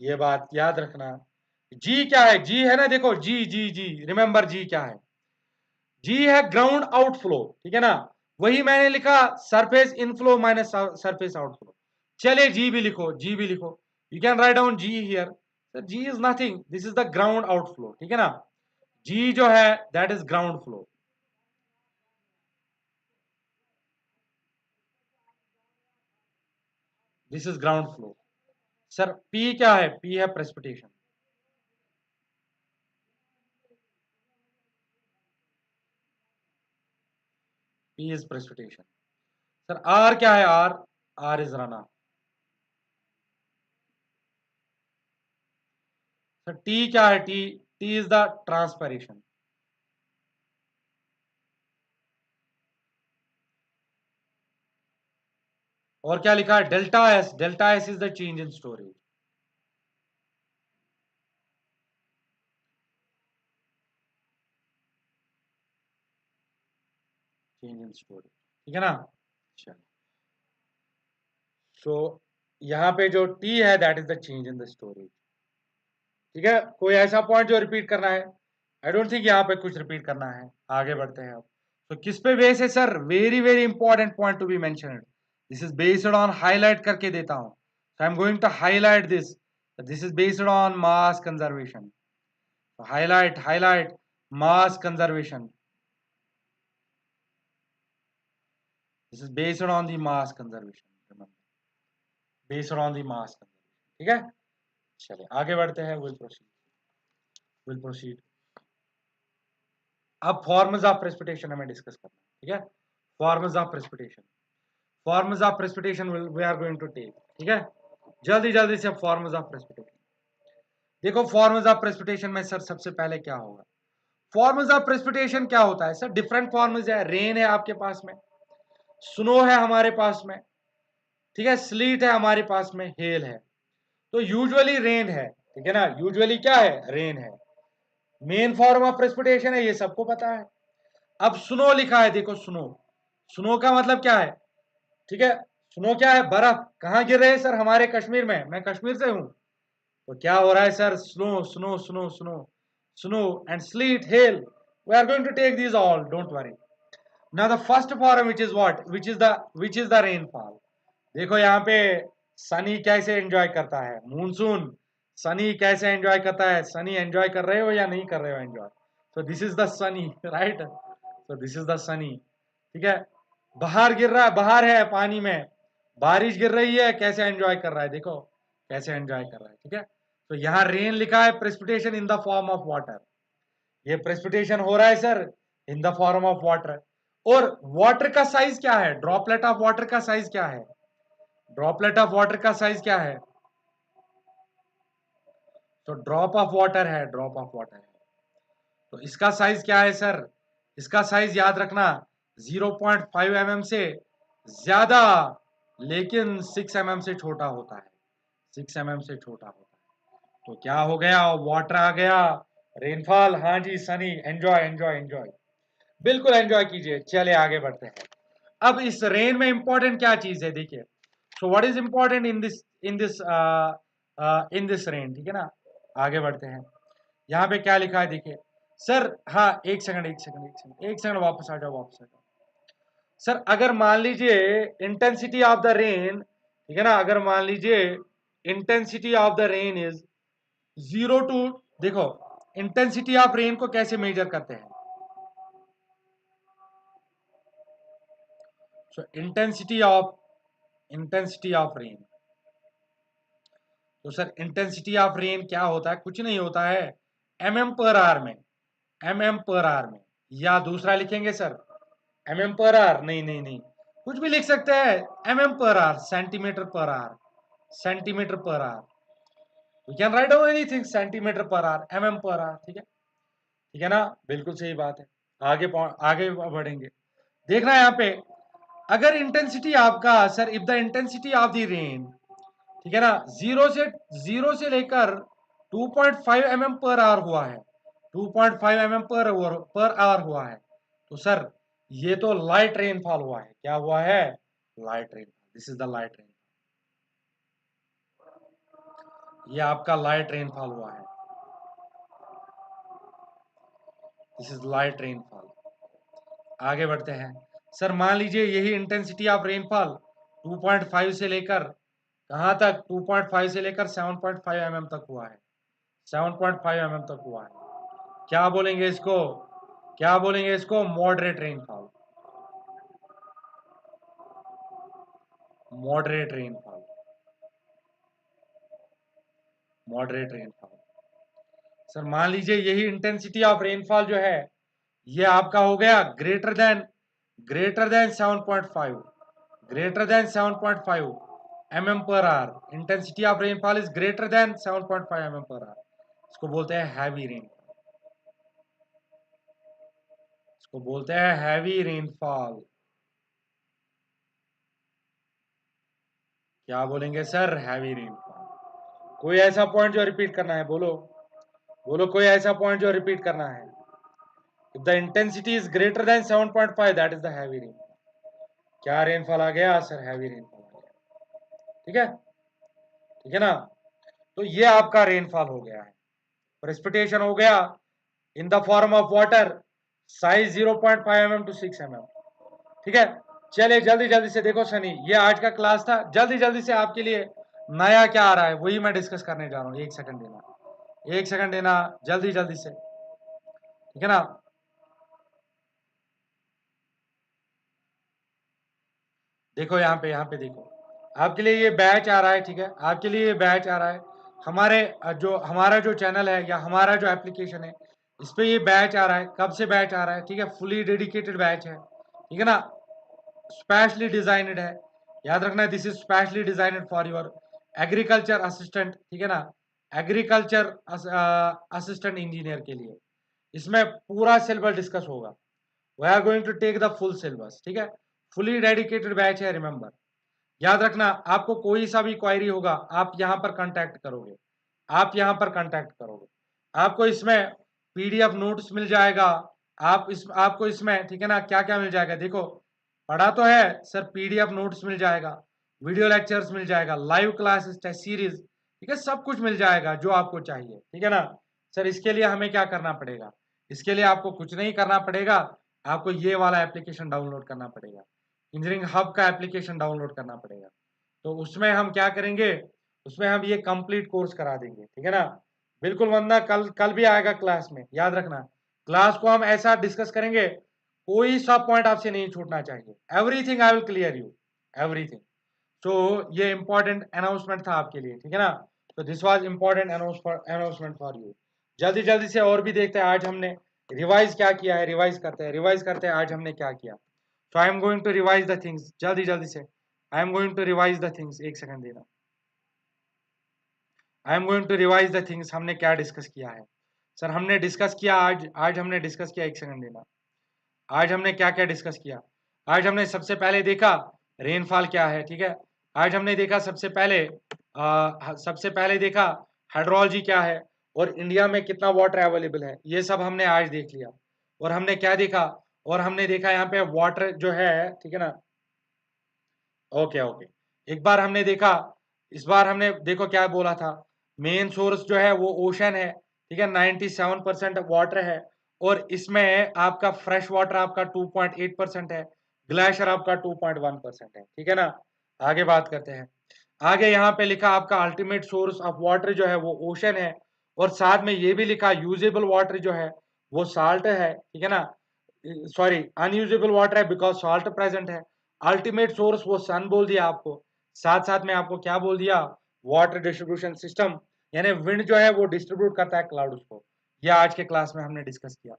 ये बात याद रखना। जी क्या है, जी है ना, देखो जी जी जी, रिमेंबर जी क्या है, जी है ग्राउंड आउटफ्लो, ठीक है ना। वही मैंने लिखा surface inflow minus surface outflow. चलिए जी भी लिखो, जी भी लिखो, you can write down G here. Sir G is nothing, this is the ground outflow, ठीक है ना। जी जो है that is ground flow. This is ground flow. Sir P क्या है, पी है precipitation. P is precipitation. Sir R क्या है, R, R is run off. Sir T क्या है, T, T is the transpiration. और क्या लिखा है, delta S, delta S is the change in storage. Change in storage, ठीक है ना। चलो सो यहाँ पे जो टी है that is the change in the storage. ठीक है, कोई ऐसा पॉइंट जो रिपीट करना है, आई डोंट थिंक यहाँ पे कुछ रिपीट करना है। आगे बढ़ते हैं अब। तो किस पे बेस है sir, very very important point to be mentioned. This is based on, highlight करके देता हूं, so I am going to highlight this. This is based on mass conservation. Highlight, highlight mass conservation. This is based on the mass conservation, based on the mass conservation, ठीक है। चलिए आगे बढ़ते हैं, will proceed, will proceed. अब forms of precipitation हमें discuss करना है, ठीक है। Forms of precipitation, forms of precipitation we are going to take, ठीक है। जल्दी जल्दी से फॉर्म्स ऑफ प्रेसिपिटेशन देखो। फॉर्म्स ऑफ प्रेसिपिटेशन में सर सबसे पहले क्या होगा, फॉर्म्स ऑफ प्रेसिपिटेशन क्या होता है सर, डिफरेंट फॉर्म्स है। रेन है आपके पास में, स्नो है हमारे पास में, ठीक है, स्लीट है हमारे पास में, हेल है। तो यूजुअली रेन है, ठीक है ना, यूजुअली क्या है, रेन है, मेन फॉर्म ऑफ प्रेसिपिटेशन है, ये सबको पता है। अब स्नो लिखा है, देखो स्नो, स्नो का मतलब क्या है, ठीक है। स्नो क्या है, बर्फ। कहाँ गिर रहे हैं सर, हमारे कश्मीर में, मैं कश्मीर से हूं। तो क्या हो रहा है sir, snow snow snow snow, snow and sleet, hail, we are going to take these all, don't worry. Now the first form which is what, which is the rainfall. देखो यहाँ पे सनी कैसे एंजॉय करता है, मूनसून, सनी कैसे enjoy करता है, Sunny enjoy कर रहे हो या नहीं कर रहे हो enjoy. So this is the Sunny, right, so this is the Sunny, ठीक है। बाहर गिर रहा है, बाहर है पानी में, बारिश गिर रही है, कैसे एंजॉय कर रहा है, देखो कैसे एंजॉय कर रहा है, ठीक है। तो यहाँ रेन लिखा है, precipitation in the form of water. ये प्रेसिपिटेशन हो रहा है sir in the form of water. और वाटर का साइज क्या है, ड्रॉपलेट ऑफ वाटर का साइज क्या है, ड्रॉपलेट ऑफ वाटर का साइज क्या है, तो ड्रॉप ऑफ वाटर है, ड्रॉप ऑफ वाटर है। तो इसका साइज क्या है सर, इसका साइज याद रखना 0.5 mm से ज्यादा, लेकिन 6 mm से छोटा होता है, 6 mm से छोटा होता है। तो क्या हो गया, वाटर आ गया, रेनफॉल, हाँ जी सनी, एंजॉय एंजॉय एंजॉय, बिल्कुल एंजॉय कीजिए। चले आगे बढ़ते हैं। अब इस रेन में इंपॉर्टेंट क्या चीज है, देखिए सो what is important in this rain, ठीक है ना। आगे बढ़ते हैं, यहाँ पे क्या लिखा है देखिए सर। हाँ एक सेकंड एक सेकंड एक सेकंड एक सेकंड, वापस आ जाओ वापस आ जाओ सर। अगर मान लीजिए इंटेंसिटी ऑफ द रेन, ठीक है ना, अगर मान लीजिए intensity of the rain is 0 to, देखो इंटेंसिटी ऑफ रेन को कैसे मेजर करते हैं। सो इंटेंसिटी ऑफ रेन, तो सर इंटेंसिटी ऑफ रेन क्या होता है, कुछ नहीं होता है, mm/r में, mm/r में, या दूसरा लिखेंगे सर mm/r, नहीं नहीं नहीं, कुछ भी लिख सकते हैं, mm/r, सेंटीमीटर/r, सेंटीमीटर/r, we can write down anything, सेंटीमीटर/r, mm/r, ठीक है ना, बिल्कुल सही बात है। आगे बढ़ेंगे, देखना यहाँ पे, अगर इंटेंसिटी आपका sir, if the intensity of the rain, ठीक है ना, जीरो से लेकर 2.5 mm/r हुआ है, 2.5 mm/r हुआ है, तो सर ये तो लाइट रेनफॉल हुआ है, क्या हुआ है, light rainfall, this is the light rainfall, ये आपका लाइट रेनफॉल हुआ है, दिस इज लाइट रेनफॉल। आगे बढ़ते हैं सर, मान लीजिए यही इंटेंसिटी ऑफ रेनफॉल 2.5 से लेकर कहां तक, 2.5 से लेकर 7.5 mm तक हुआ है, 7.5 mm तक हुआ है, क्या बोलेंगे इसको, क्या बोलेंगे इसको, moderate rainfall, moderate rainfall, moderate rainfall. Sir मान लीजिए यही इंटेंसिटी ऑफ रेनफॉल जो है, ये आपका हो गया greater than 7.5, greater than 7.5 mm/r, intensity of rainfall is greater than 7.5 mm/r, इसको बोलते हैं हैवी रेनफॉल, इसको बोलते हैं हैवी रेनफॉल, क्या बोलेंगे सर, हैवी रेनफॉल। कोई ऐसा पॉइंट जो रिपीट करना है, बोलो बोलो, कोई ऐसा पॉइंट जो रिपीट करना है। If the intensity is greater than 7.5 that is the heavy rainfall, क्या रेनफॉल आ गया सर, हैवी रेनफॉल आ गया, ठीक है, ठीक है ना। तो ये आपका रेनफॉल हो गया है, प्रेसिपिटेशन हो गया इन the form of water, size 0.5 mm to 6 mm, ठीक है। चलिए जल्दी जल्दी से देखो सनी, ये आज का क्लास था, जल्दी जल्दी से आपके लिए नया क्या आ रहा है वही मैं डिस्कस करने जा रहा हूँ, एक सेकंड देना, एक सेकंड देना, जल्दी जल्दी से, ठीक है ना। देखो यहाँ पे देखो, आपके लिए ये बैच आ रहा है, ठीक है, आपके लिए ये बैच आ रहा है, हमारे हमारा जो चैनल है या हमारा जो एप्लीकेशन है, इस पे ये बैच आ रहा है, कब से बैच आ रहा है, ठीक है, फुली डेडिकेटेड बैच है, ठीक है ना, स्पेशली डिजाइनड है, याद रखना this is specially designed for your agriculture assistant, ठीक है ना, एग्रीकल्चर असिस्टेंट इंजीनियर के लिए, इसमें पूरा सिलेबस डिस्कस होगा, we are going to take the full syllabus, ठीक है, फुली डेडिकेटेड बैच है, रिमेंबर, याद रखना, आपको कोई सा भी क्वायरी होगा आप यहाँ पर कांटेक्ट करोगे, आप यहाँ पर कांटेक्ट करोगे, आपको इसमें पीडीएफ नोट्स मिल जाएगा, आपको इसमें, ठीक है ना, क्या क्या मिल जाएगा, देखो पढ़ा तो है सर, पीडीएफ नोट्स मिल जाएगा, वीडियो लेक्चर्स मिल जाएगा, लाइव क्लासेस टेस्ट सीरीज, ठीक है, सब कुछ मिल जाएगा जो आपको चाहिए, ठीक है ना। सर इसके लिए हमें क्या करना पड़ेगा, इसके लिए आपको कुछ नहीं करना पड़ेगा, आपको ये वाला एप्लीकेशन डाउनलोड करना पड़ेगा, इंजीनियरिंग हब का एप्लीकेशन डाउनलोड करना पड़ेगा, तो उसमें हम क्या करेंगे, उसमें हम ये कंप्लीट कोर्स करा देंगे, ठीक है ना, बिल्कुल, वरना कल कल भी आएगा क्लास में, याद रखना, क्लास को हम ऐसा डिस्कस करेंगे, कोई सा पॉइंट आपसे नहीं छूटना चाहिए, everything I will clear you, everything. तो ये इंपॉर्टेंट अनाउंसमेंट था आपके लिए, ठीक है ना, तो this was important announcement for you. जल्दी जल्दी से और भी देखते हैं आज हमने रिवाइज क्या किया है, रिवाइज करते हैं आज हमने क्या किया। So I am going to revise the things, जल्दी जल्दी से I am going to revise the things, एक सेकंड देना, I am going to revise the things, हमने क्या डिस्कस किया है सर, हमने डिस्कस किया आज हमने डिस्कस किया, एक सेकंड देना, आज हमने क्या क्या डिस्कस किया, आज हमने सबसे पहले देखा रेनफॉल क्या है, ठीक है, आज हमने देखा सबसे पहले देखा हाइड्रोलॉजी क्या है, और इंडिया में कितना वाटर अवेलेबल है, ये सब हमने आज देख लिया, और हमने क्या देखा, और हमने देखा यहाँ पे वाटर जो है, ठीक है ना, ओके ओके, एक बार हमने देखा, इस बार हमने देखो क्या बोला था, मेन सोर्स जो है वो ओशन है, ठीक है, 97% वाटर है, और इसमें आपका फ्रेश वाटर आपका 2.8% है, ग्लेशियर आपका 2.1% है, ठीक है ना। आगे बात करते हैं। आगे यहाँ पे लिखा आपका अल्टीमेट सोर्स ऑफ वाटर जो है वो ओशन है, और साथ में ये भी लिखा यूजेबल वाटर जो है वो साल्ट है, ठीक है ना, सॉरी अनयूजेबल वाटर है बिकॉज सॉल्ट प्रेजेंट है। अल्टीमेट सोर्स वो सन बोल दिया आपको, साथ साथ में आपको क्या बोल दिया, वाटर डिस्ट्रीब्यूशन सिस्टम, यानी विंड जो है वो डिस्ट्रीब्यूट करता है क्लाउड्स को। यह आज के क्लास में हमने डिस्कस किया।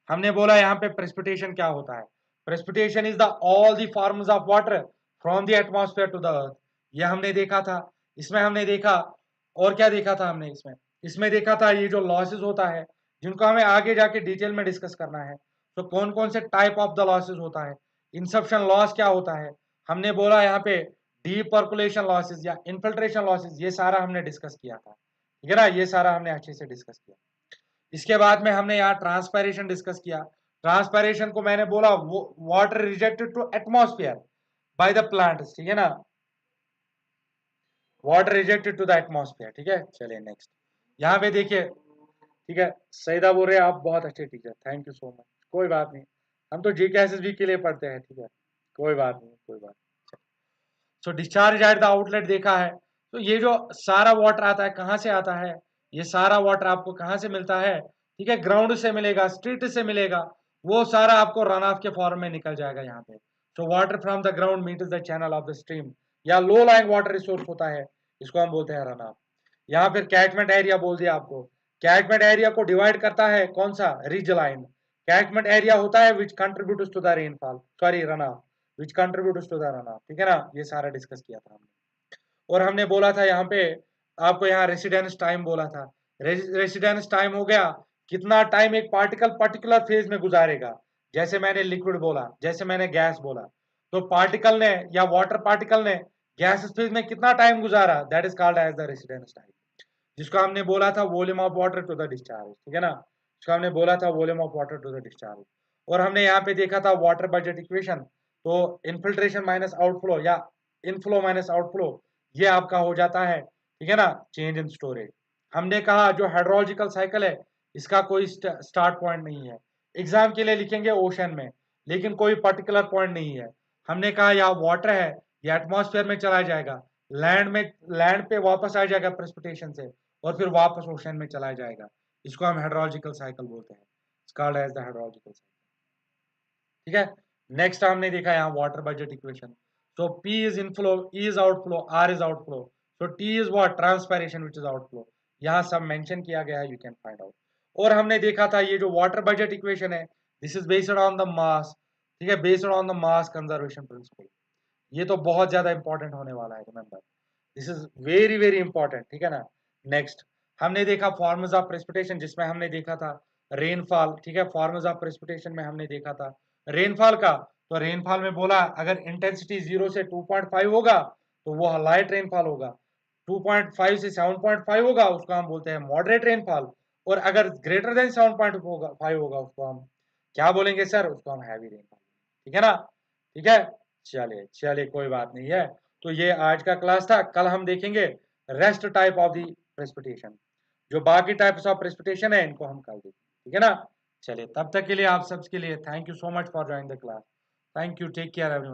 हमने बोला यहाँ पे प्रेसिपिटेशन क्या होता है। Precipitation is the all the forms of water from the atmosphere to the earth. यह हमने देखा था। इसमें हमने देखा, और क्या देखा था हमने इसमें, इसमें देखा था ये जो लॉसेस होता है, जिनको हमें आगे जाके डिटेल में डिस्कस करना है। तो कौन कौन से टाइप ऑफ द लॉसेस होता है, इंसप्शन लॉस क्या होता है, हमने बोला यहाँ पे डीप पर्कुलेशन लॉसेस या इनफिल्ट्रेशन लॉसेस, ये सारा हमने डिस्कस किया था, ठीक है ना, ये सारा हमने अच्छे से डिस्कस किया। इसके बाद में हमने यहाँ ट्रांसपायरेशन डिस्कस किया। ट्रांसपायरेशन को मैंने बोला वो water rejected to atmosphere by the plants, ठीक है ना, water rejected to the atmosphere, ठीक है। चलिए नेक्स्ट, यहाँ पे देखिए, ठीक है, सईदा बोल रहे हैं आप बहुत अच्छे teacher, thank you so much, कोई बात नहीं, हम तो जीकेएसएसबी के लिए पढ़ते हैं, ठीक है, कोई बात नहीं, कोई बात नहीं। सो डिस्चार्ज एट द आउटलेट देखा है। तो ये जो सारा वाटर आता है कहाँ से आता है, ये सारा वाटर आपको कहाँ से मिलता है, ठीक है, ग्राउंड से मिलेगा, स्ट्रीट से मिलेगा, वो सारा आपको रन ऑफ के फॉर्म में निकल जाएगा यहाँ पे। So water from the ground meet the channel of the stream, या लो लाइंग वाटर रिसोर्स होता है, इसको हम बोलते हैं रन ऑफ। यहाँ फिर कैचमेंट एरिया बोल दिया आपको। कैचमेंट एरिया को डिवाइड करता है कौन सा, रिज लाइन। कैचमेंट एरिया होता है which contributes to the rainfall, sorry run off, which contributes to the run off, ठीक है ना, ये सारा डिस्कस किया था हमने। और हमने बोला था यहाँ पे आपको, यहाँ रेसिडेंस टाइम बोला था। रेसिडेंस टाइम हो गया कितना टाइम एक पार्टिकल पर्टिकुलर फेज में गुजारेगा, जैसे मैंने लिक्विड बोला, जैसे मैंने गैस बोला, तो पार्टिकल ने या वाटर पार्टिकल ने गैस फेज में कितना टाइम गुजारा, that is called as the residence time, जिसको हमने बोला था volume of water to the discharge, ठीक है ना, जिसको हमने बोला था volume of water to the discharge. और हमने यहाँ पे देखा था वाटर बजट इक्वेशन, तो इनफिल्ट्रेशन माइनस आउटफ्लो या इनफ्लो माइनस आउटफ्लो, ये आपका हो जाता है, ठीक है ना, चेंज इन स्टोरेज। हमने कहा जो हाइड्रोलॉजिकल साइकिल है इसका कोई स्टार्ट पॉइंट नहीं है, एग्जाम के लिए लिखेंगे ओशन में, लेकिन कोई पर्टिकुलर पॉइंट नहीं है। हमने कहा या वाटर है, या एटमॉस्फेयर में चला जाएगा, लैंड में, लैंड पे वापस आ जाएगा प्रेसिपिटेशन से, और फिर वापस ओशन में चला जाएगा, इसको हम हाइड्रोलॉजिकल साइकिल बोलते हैं, it's called as the hydrological cycle, ठीक है। नेक्स्ट हमने देखा यहाँ water budget equation. So P is inflow, E is outflow, R is outflow, so T is what, transpiration which is outflow. यहाँ सब मेंशन किया गया है, यू कैन फाइंड आउट। और हमने देखा था ये जो वाटर बजट इक्वेशन है, this is based on the mass, ठीक है, based on the mass conservation principle. ये तो बहुत ज्यादा इंपॉर्टेंट होने वाला है, remember, this is very very important, ठीक है ना। नेक्स्ट हमने देखा फॉर्म्स ऑफ प्रेसिपिटेशन, जिसमें हमने देखा था रेनफॉल, ठीक है, फॉर्म्स ऑफ प्रेसिपिटेशन में हमने देखा था रेनफॉल का। तो रेनफॉल में बोला अगर इंटेंसिटी 0 से 2.5 होगा तो वो लाइट रेनफॉल होगा, 2.5 से 7.5 होगा उसको हम बोलते हैं मॉडरेट रेनफॉल, और अगर ग्रेटर देन 7.5 होगा उसको हम क्या बोलेंगे सर, उसको हम हैवी रेनफॉल, ठीक है ना, ठीक है। चलिए चलिए कोई बात नहीं है। तो ये आज का क्लास था, कल हम देखेंगे rest type of the precipitation, जो बाकी टाइप्स ऑफ प्रेसिपिटेशन है इनको हम कल देखेंगे, ठीक है ना। चलिए तब तक के लिए आप सबके लिए thank you so much for joining the class, thank you, take care everyone.